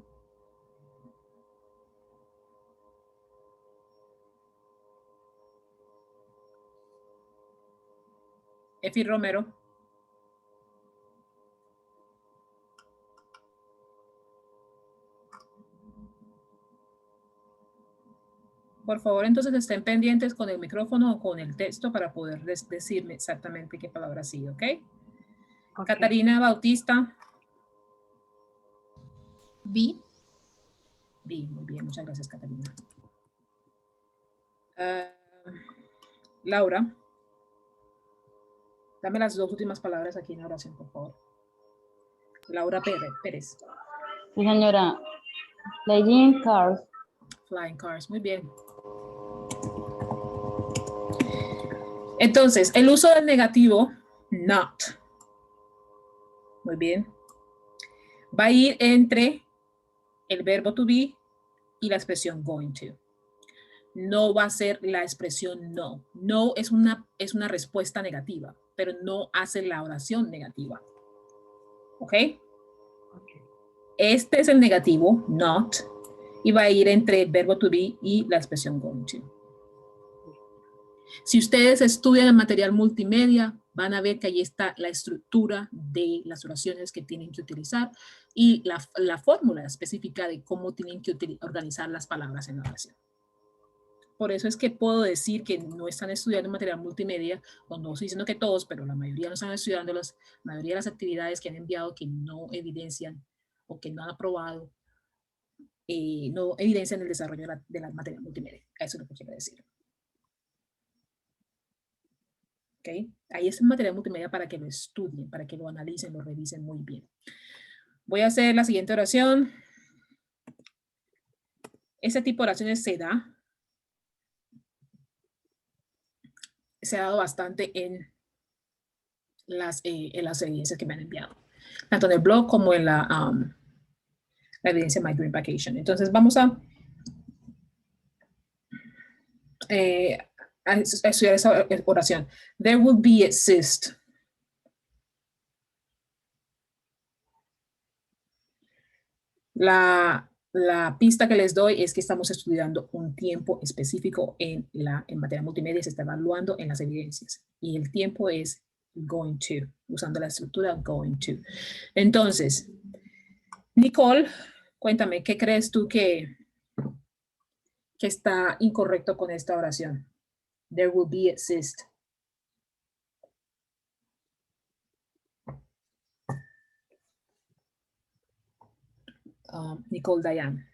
Efir Romero. Por favor, entonces estén pendientes con el micrófono o con el texto para poder decirme exactamente qué palabra sigue, ¿ok? Catarina Bautista. Be. Be, muy bien, muchas gracias, Catarina. Laura. Dame las dos últimas palabras aquí en la oración, por favor. Laura Pérez. Sí, señora. Flying cars. Flying cars, muy bien. Entonces, el uso del negativo, not. Muy bien. Va a ir entre el verbo to be y la expresión going to. No va a ser la expresión no. No es una respuesta negativa, pero no hace la oración negativa. ¿Ok? Este es el negativo, not, y va a ir entre el verbo to be y la expresión going to. Si ustedes estudian el material multimedia, van a ver que ahí está la estructura de las oraciones que tienen que utilizar y la fórmula específica de cómo tienen que organizar las palabras en la oración. Por eso es que puedo decir que no están estudiando material multimedia, o no estoy diciendo que todos, pero la mayoría no están estudiando la mayoría de las actividades que han enviado que no evidencian o que no han aprobado, no evidencian el desarrollo de la materia multimedia. Eso es lo que quiero decir. ¿Okay? Ahí es un material multimedia para que lo estudien, para que lo analicen, lo revisen muy bien. Voy a hacer la siguiente oración. Este tipo de oraciones se ha dado bastante en las evidencias que me han enviado, tanto en el blog como en la evidencia My Dream Vacation. Entonces vamos a estudiar esa oración. There will be exist. La pista que les doy es que estamos estudiando un tiempo específico en materia multimedia, se está evaluando en las evidencias. Y el tiempo es going to, usando la estructura going to. Entonces, Nicole, cuéntame, ¿qué crees tú que está incorrecto con esta oración? There will be exist. Nicole Dayan.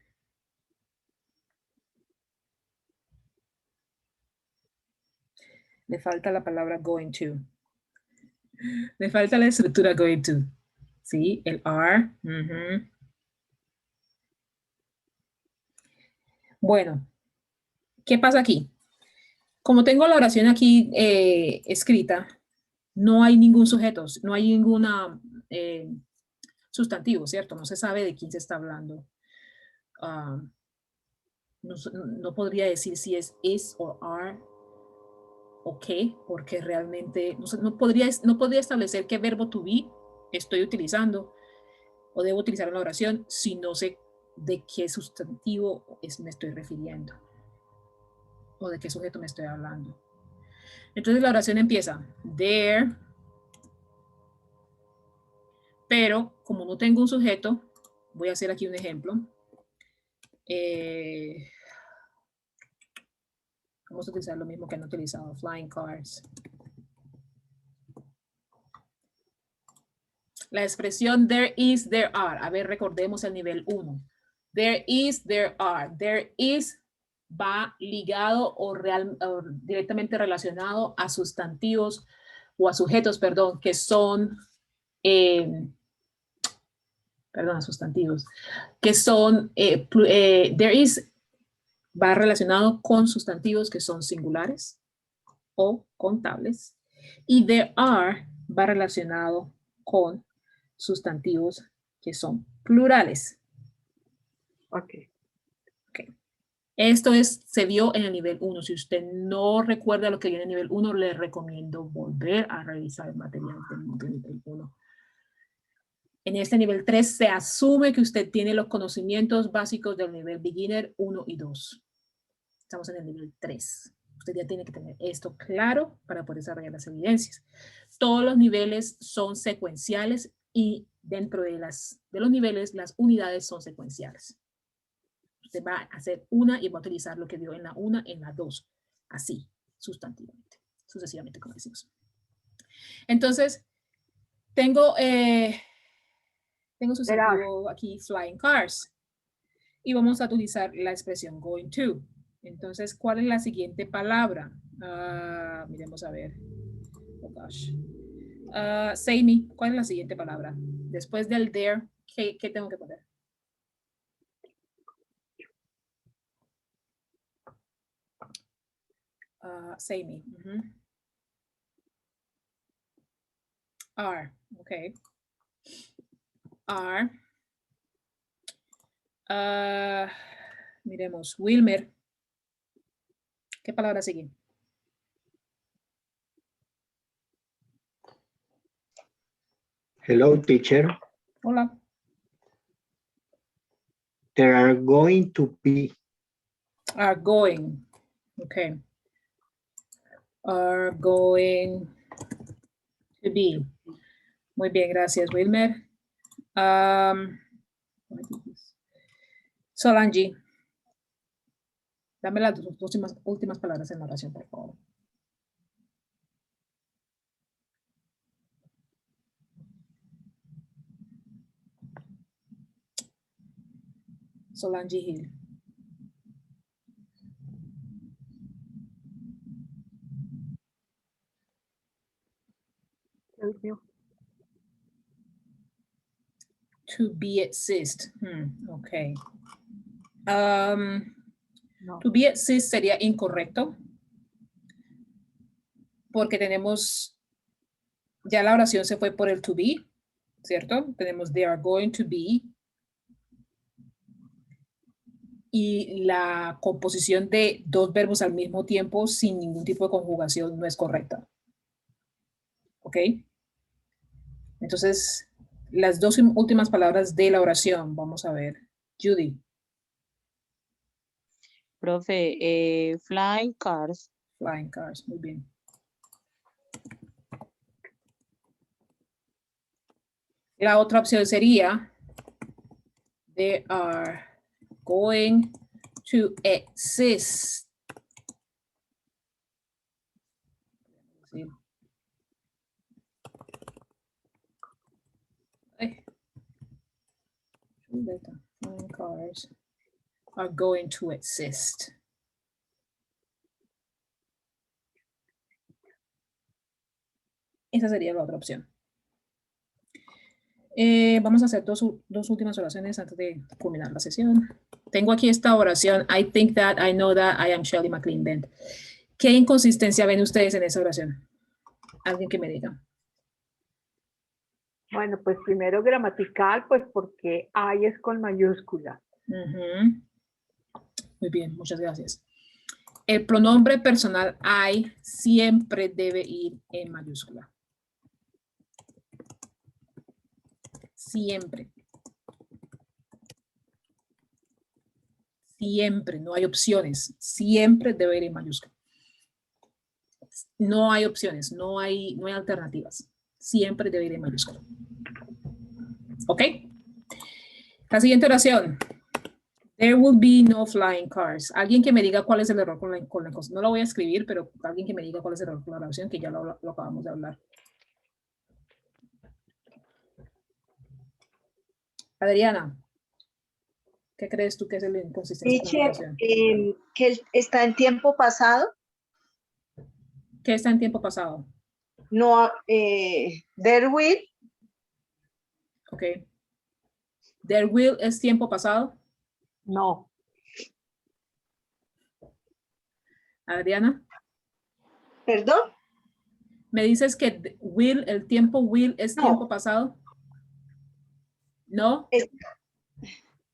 Le falta la palabra going to. Le falta la estructura going to. ¿Sí? El are. Bueno, ¿qué pasa aquí? Como tengo la oración aquí escrita, no hay ningún sujeto, no hay ninguna sustantivo, ¿cierto? No se sabe de quién se está hablando. No podría decir si es is o are o qué, porque realmente no podría establecer qué verbo to be estoy utilizando o debo utilizar en la oración si no sé de qué sustantivo me estoy refiriendo o de qué sujeto me estoy hablando. Entonces la oración empieza there, pero como no tengo un sujeto, voy a hacer aquí un ejemplo. Vamos a utilizar lo mismo que han utilizado, flying cars. La expresión there is, there are. A ver, recordemos el nivel 1. There is, there are. There is va ligado o directamente relacionado a sustantivos o a sujetos, perdón, que son, a sustantivos, que son, there is va relacionado con sustantivos que son singulares o contables y there are va relacionado con sustantivos que son plurales. Ok. Esto se vio en el nivel 1. Si usted no recuerda lo que viene en el nivel 1, le recomiendo volver a revisar el material del nivel 1. En este nivel 3 se asume que usted tiene los conocimientos básicos del nivel beginner 1 y 2. Estamos en el nivel 3. Usted ya tiene que tener esto claro para poder desarrollar las evidencias. Todos los niveles son secuenciales y dentro de los niveles las unidades son secuenciales. Usted va a hacer una y va a utilizar lo que vio en la 1, en la 2. Así, sustantivamente, sucesivamente, como decimos. Entonces, tengo sustantivo aquí, flying cars. Y vamos a utilizar la expresión going to. Entonces, ¿cuál es la siguiente palabra? Miremos a ver. Oh, gosh. Say ¿cuál es la siguiente palabra? Después del there, ¿qué tengo que poner? Say me. Are, okay. Are. Miremos, Wilmer. ¿Qué palabra sigue? Hello, teacher. Hola. There are going to be. Are going. Okay. Are going to be. Muy bien, gracias, Wilmer. Solange, dame las últimas palabras en la oración, por favor. Solange Hill. To be exist. Okay. No. To be exist sería incorrecto. Porque tenemos, ya la oración se fue por el to be, ¿cierto? Tenemos they are going to be. Y la composición de dos verbos al mismo tiempo sin ningún tipo de conjugación no es correcta. ¿Ok? Entonces, las dos últimas palabras de la oración, vamos a ver. Judy. Profe, flying cars. Flying cars, muy bien. La otra opción sería, they are going to exist. Sí. Ay. Flying cars are going to exist. Esa sería la otra opción. Vamos a hacer dos últimas oraciones antes de culminar la sesión. Tengo aquí esta oración. I think that, I know that, I am Shirley McLean Bent. ¿Qué inconsistencia ven ustedes en esa oración? Alguien que me diga. Bueno, pues primero gramatical, pues porque I es con mayúscula. Muy bien, muchas gracias. El pronombre personal I siempre debe ir en mayúscula. Siempre. Siempre, no hay opciones. Siempre debe ir en mayúscula. No hay opciones, no hay alternativas. Siempre debe ir en mayúscula. ¿Ok? La siguiente oración. There will be no flying cars. Alguien que me diga cuál es el error con la cosa. No lo voy a escribir, pero alguien que me diga cuál es el error con la oración, que ya lo acabamos de hablar. Adriana, ¿qué crees tú que es el inconsistencia con la oración? Que está en tiempo pasado. ¿Qué está en tiempo pasado? No, there will. Ok. There will es tiempo pasado. No. Adriana. ¿Perdón? ¿Me dices que will, el tiempo will es tiempo pasado? ¿No?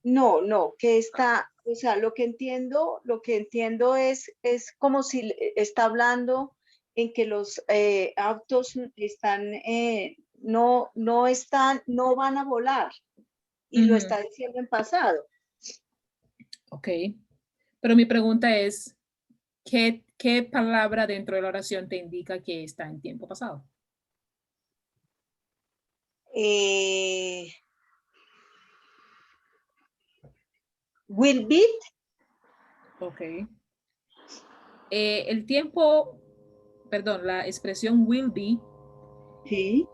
No, que está, o sea, lo que entiendo es como si está hablando en que los autos están, no van a volar, y lo está diciendo en pasado. Ok, pero mi pregunta es, ¿qué palabra dentro de la oración te indica que está en tiempo pasado? Will be. Ok. El tiempo, perdón, la expresión will be Sí.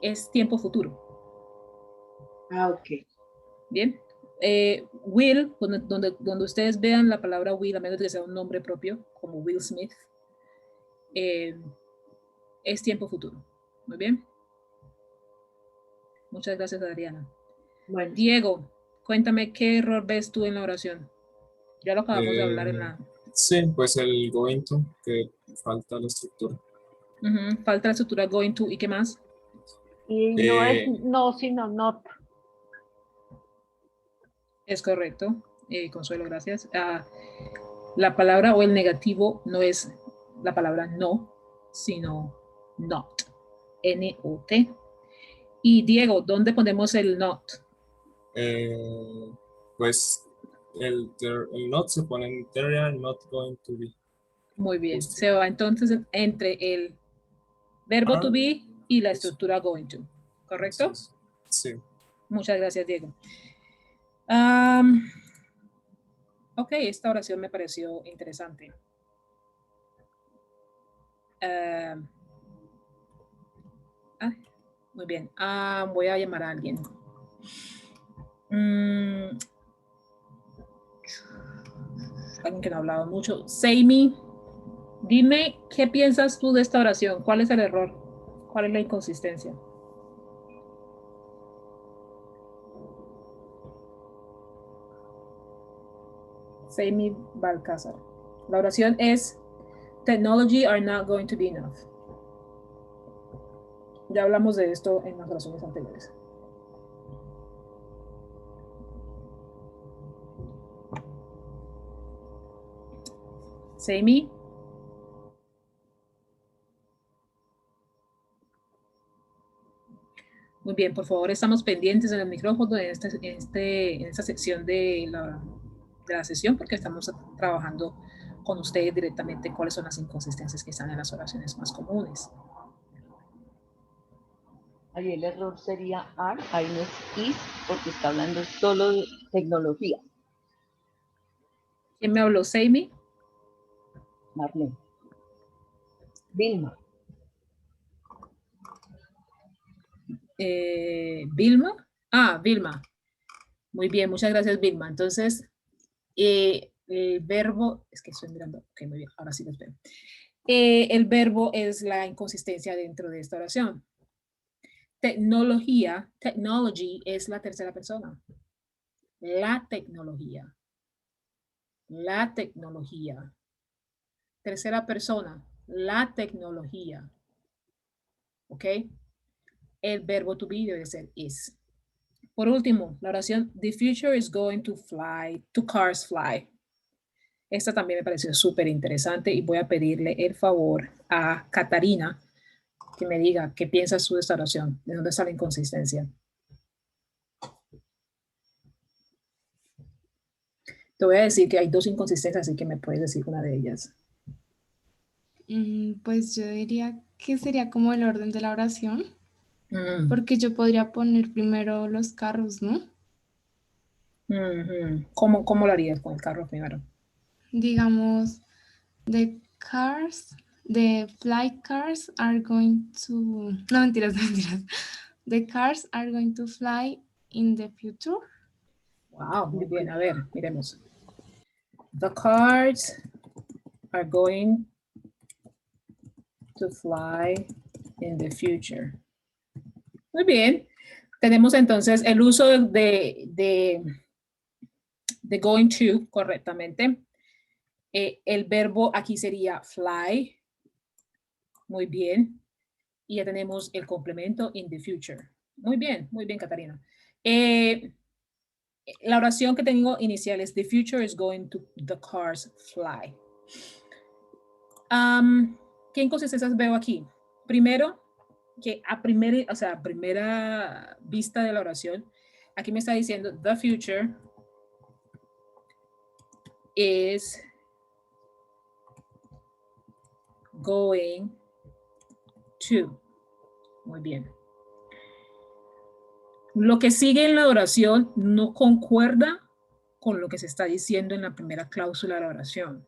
es tiempo futuro. Ah, ok. Bien. Will, donde ustedes vean la palabra will, a menos que sea un nombre propio, como Will Smith, es tiempo futuro. Muy bien. Muchas gracias, Adriana. Bueno. Diego, cuéntame qué error ves tú en la oración. Ya lo acabamos de hablar en la... Sí, pues el going to, que falta la estructura. Falta la estructura going to, ¿y qué más? Y no es no, sino not. Es correcto, Consuelo, gracias. La palabra o el negativo no es la palabra no, sino not. N-O-T. Y Diego, ¿dónde ponemos el not? Pues el not se pone en there are not going to be. Muy bien, se va entonces entre el verbo to be y la estructura going to, ¿correcto? Sí. Muchas gracias, Diego. Ok, esta oración me pareció interesante. Muy bien, voy a llamar a alguien. Alguien que no ha hablado mucho. Seimi, dime, ¿qué piensas tú de esta oración? ¿Cuál es el error? ¿Cuál es la inconsistencia? Seimi Balcázar. La oración es Technology are not going to be enough. Ya hablamos de esto en las oraciones anteriores. Seimi. Muy Muy bien, por favor, estamos pendientes en el micrófono en esta sección de la sesión porque estamos trabajando con ustedes directamente cuáles son las inconsistencias que están en las oraciones más comunes. Ahí el error sería are, ahí no es is, porque está hablando solo de tecnología. ¿Quién me habló? ¿Seimi? Marlene. Vilma. ¿Vilma? Ah, Vilma. Muy bien, muchas gracias, Vilma. Entonces, el verbo, es que estoy mirando, ok, muy bien, ahora sí los veo. El verbo es la inconsistencia dentro de esta oración. Tecnología, technology es la tercera persona. La tecnología. La tecnología. Tercera persona, la tecnología. ¿Ok? El verbo to be debe ser is. Por último, la oración, the future is going to fly, to cars fly. Esta también me pareció súper interesante y voy a pedirle el favor a Catarina que me diga qué piensa su de esta oración, de dónde está la inconsistencia. Te voy a decir que hay dos inconsistencias, así que me puedes decir una de ellas. Pues yo diría que sería como el orden de la oración, porque yo podría poner primero los carros, ¿no? ¿Cómo lo harías con el carro primero? Digamos, the flight cars are going to... No, mentiras, no, mentiras. The cars are going to fly in the future. Wow, muy bien. A ver, miremos. The cars are going to fly in the future. Muy bien. Tenemos entonces el uso de going to correctamente. El verbo aquí sería fly. Muy bien. Y ya tenemos el complemento in the future. Muy bien, Catarina. La oración que tengo inicial es the future is going to the cars fly. ¿Qué inconsistencias veo aquí? Primero, que a primera vista de la oración, aquí me está diciendo the future is going to. Muy bien. Lo que sigue en la oración no concuerda con lo que se está diciendo en la primera cláusula de la oración.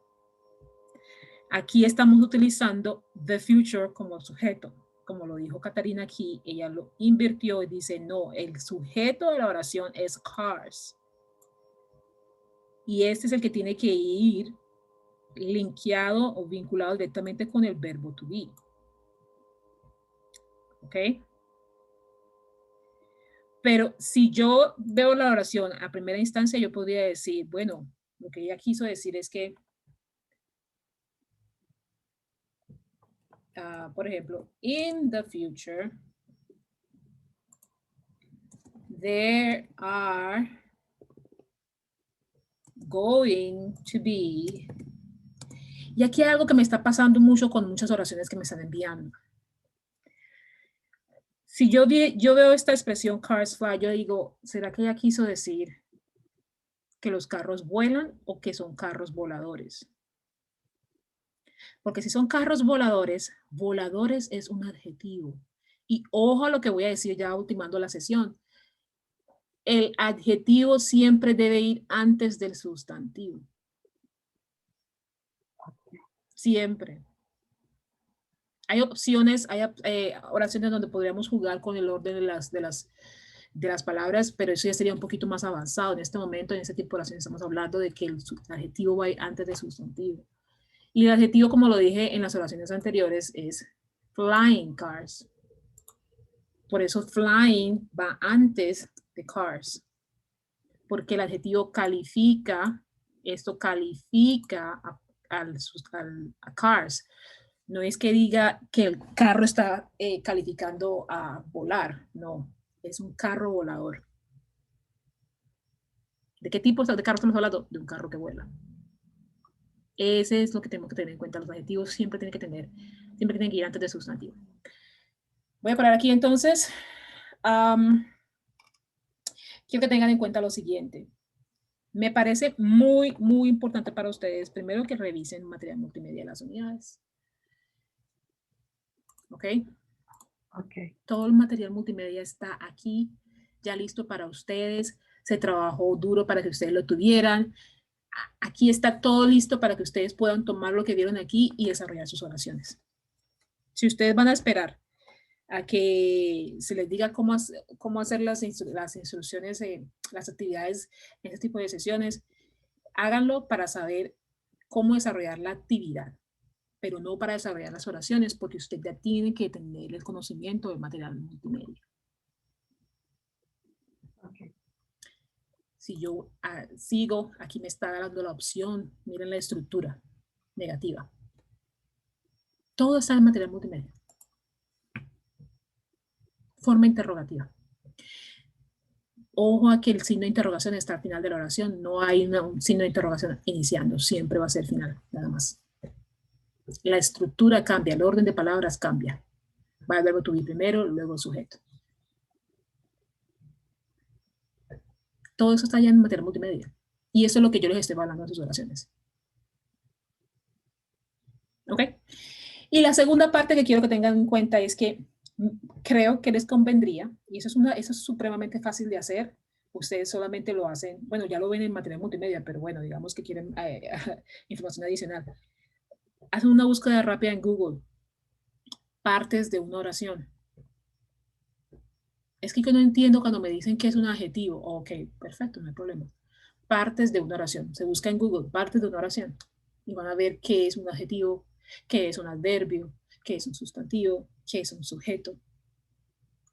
Aquí estamos utilizando the future como sujeto. Como lo dijo Catarina aquí, ella lo invirtió y dice, no, el sujeto de la oración es cars. Y este es el que tiene que ir linkeado o vinculado directamente con el verbo to be. ¿Ok? Pero si yo veo la oración a primera instancia, yo podría decir, bueno, lo que ella quiso decir es que, por ejemplo, in the future, there are going to be. Y aquí hay algo que me está pasando mucho con muchas oraciones que me están enviando. Si yo veo esta expresión cars fly, yo digo, ¿será que ella quiso decir que los carros vuelan o que son carros voladores? Porque si son carros voladores, voladores es un adjetivo. Y ojo a lo que voy a decir ya ultimando la sesión. El adjetivo siempre debe ir antes del sustantivo. Siempre. Hay opciones, hay oraciones donde podríamos jugar con el orden de las palabras, pero eso ya sería un poquito más avanzado. En este momento, en este tipo de oraciones, estamos hablando de que el adjetivo va a ir antes del sustantivo. Y el adjetivo, como lo dije en las oraciones anteriores, es flying cars. Por eso flying va antes de cars. Porque el adjetivo califica, esto califica a cars. No es que diga que el carro está calificando a volar, no, es un carro volador. ¿De qué tipo de carro estamos hablando? De un carro que vuela. Ese es lo que tenemos que tener en cuenta. Los adjetivos siempre tienen que ir antes del sustantivo. Voy a parar aquí entonces. quiero que tengan en cuenta lo siguiente. Me parece muy, muy importante para ustedes, primero que revisen material multimedia de las unidades. ¿Ok? Ok. Todo el material multimedia está aquí, ya listo para ustedes. Se trabajó duro para que ustedes lo tuvieran. Aquí está todo listo para que ustedes puedan tomar lo que vieron aquí y desarrollar sus oraciones. Si ustedes van a esperar a que se les diga cómo hacer las instrucciones, las actividades en este tipo de sesiones, háganlo para saber cómo desarrollar la actividad, pero no para desarrollar las oraciones, porque usted ya tiene que tener el conocimiento del material multimedia. Okay. Si yo sigo, aquí me está dando la opción, miren la estructura negativa. Todo está en el material multimedia. Forma interrogativa. Ojo a que el signo de interrogación está al final de la oración. No hay un signo de interrogación iniciando. Siempre va a ser final, nada más. La estructura cambia, el orden de palabras cambia. Va el verbo to be primero, luego el sujeto. Todo eso está ya en material multimedia. Y eso es lo que yo les estoy hablando en sus oraciones. ¿Ok? Y la segunda parte que quiero que tengan en cuenta es que creo que les convendría, y eso es supremamente fácil de hacer. Ustedes solamente lo hacen, bueno, ya lo ven en material multimedia, pero bueno, digamos que quieren información adicional. Hacen una búsqueda rápida en Google. Partes de una oración. Es que yo no entiendo cuando me dicen que es un adjetivo. Ok, perfecto, no hay problema. Partes de una oración. Se busca en Google, partes de una oración. Y van a ver qué es un adjetivo, qué es un adverbio, qué es un sustantivo, qué es un sujeto,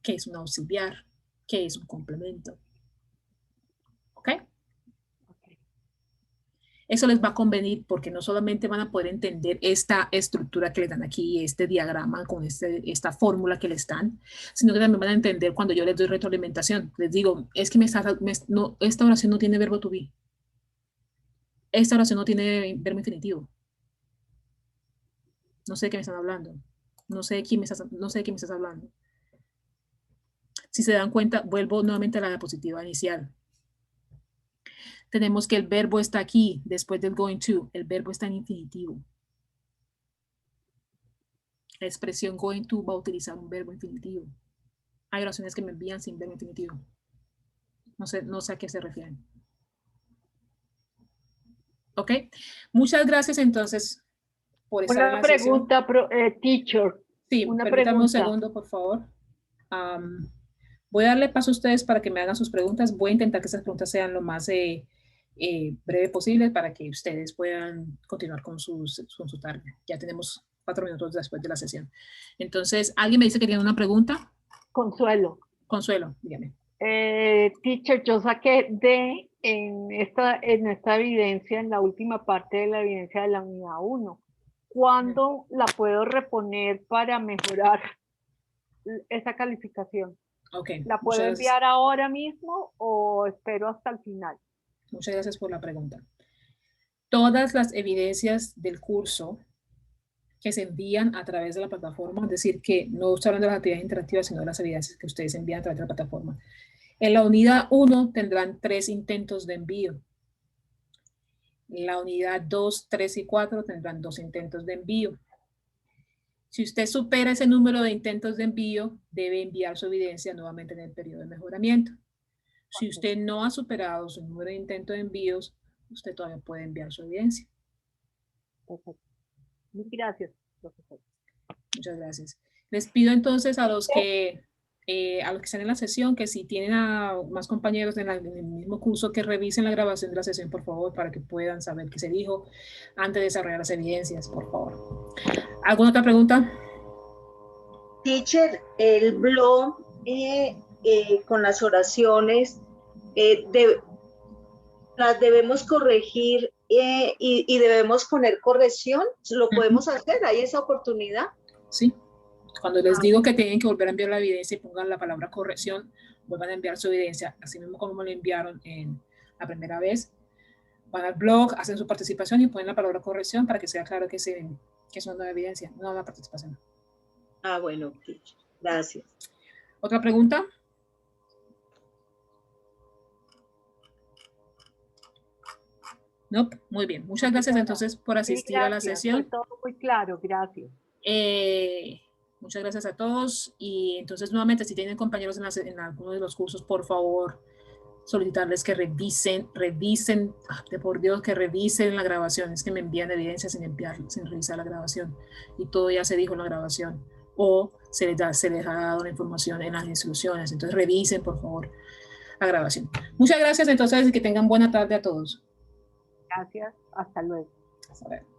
qué es un auxiliar, qué es un complemento. ¿Ok? Eso les va a convenir porque no solamente van a poder entender esta estructura que les dan aquí, este diagrama con esta fórmula que les dan, sino que también van a entender cuando yo les doy retroalimentación. Les digo, es que esta oración no tiene verbo to be. Esta oración no tiene verbo infinitivo. No sé de qué me están hablando. No sé de quién me estás hablando. Si se dan cuenta, vuelvo nuevamente a la diapositiva inicial. Tenemos que el verbo está aquí, después del going to. El verbo está en infinitivo. La expresión going to va a utilizar un verbo infinitivo. Hay oraciones que me envían sin verbo infinitivo. No sé a qué se refieren. ¿Ok? Muchas gracias entonces por estar en la sesión. Una pregunta, teacher. Sí, permítanme un segundo, por favor. Voy a darle paso a ustedes para que me hagan sus preguntas. Voy a intentar que esas preguntas sean lo más breve posible para que ustedes puedan continuar con su tarde. Ya tenemos 4 minutos después de la sesión. Entonces, ¿alguien me dice que tiene una pregunta? Consuelo. Consuelo, dígame. Teacher, yo saqué D en esta evidencia, en la última parte de la evidencia de la unidad 1. ¿Cuándo la puedo reponer para mejorar esa calificación? Okay, ¿La puedo enviar ahora mismo o espero hasta el final? Muchas gracias por la pregunta. Todas las evidencias del curso que se envían a través de la plataforma, es decir, que no estoy hablando de las actividades interactivas, sino de las evidencias que ustedes envían a través de la plataforma. En la unidad 1 tendrán 3 intentos de envío. En la unidad 2, 3 y 4 tendrán 2 intentos de envío. Si usted supera ese número de intentos de envío, debe enviar su evidencia nuevamente en el periodo de mejoramiento. Si usted no ha superado su número de intentos de envíos, usted todavía puede enviar su evidencia. Perfecto. Gracias, profesor. Muchas gracias. Les pido entonces a los que están en la sesión que si tienen a más compañeros en el mismo curso que revisen la grabación de la sesión, por favor, para que puedan saber qué se dijo antes de desarrollar las evidencias, por favor. ¿Alguna otra pregunta? Teacher, el blog con las oraciones, las debemos corregir y debemos poner corrección. ¿Lo podemos hacer? ¿Hay esa oportunidad? Sí. Cuando les digo que tienen que volver a enviar la evidencia y pongan la palabra corrección, vuelvan a enviar su evidencia, así mismo como me lo enviaron en la primera vez. Van al blog, hacen su participación y ponen la palabra corrección para que sea claro que es una nueva evidencia, una nueva participación. Bueno, gracias. ¿Otra pregunta? No, muy bien. Muchas gracias entonces por asistir a la sesión. Fue todo muy claro, gracias. Muchas gracias a todos. Y entonces nuevamente, si tienen compañeros en alguno de los cursos, por favor, solicitarles que revisen, de por Dios, que revisen la grabación. Es que me envían evidencia sin revisar la grabación. Y todo ya se dijo en la grabación. O se les ha dado la información en las instrucciones. Entonces revisen, por favor, la grabación. Muchas gracias entonces y que tengan buena tarde a todos. Gracias, hasta luego. Hasta luego.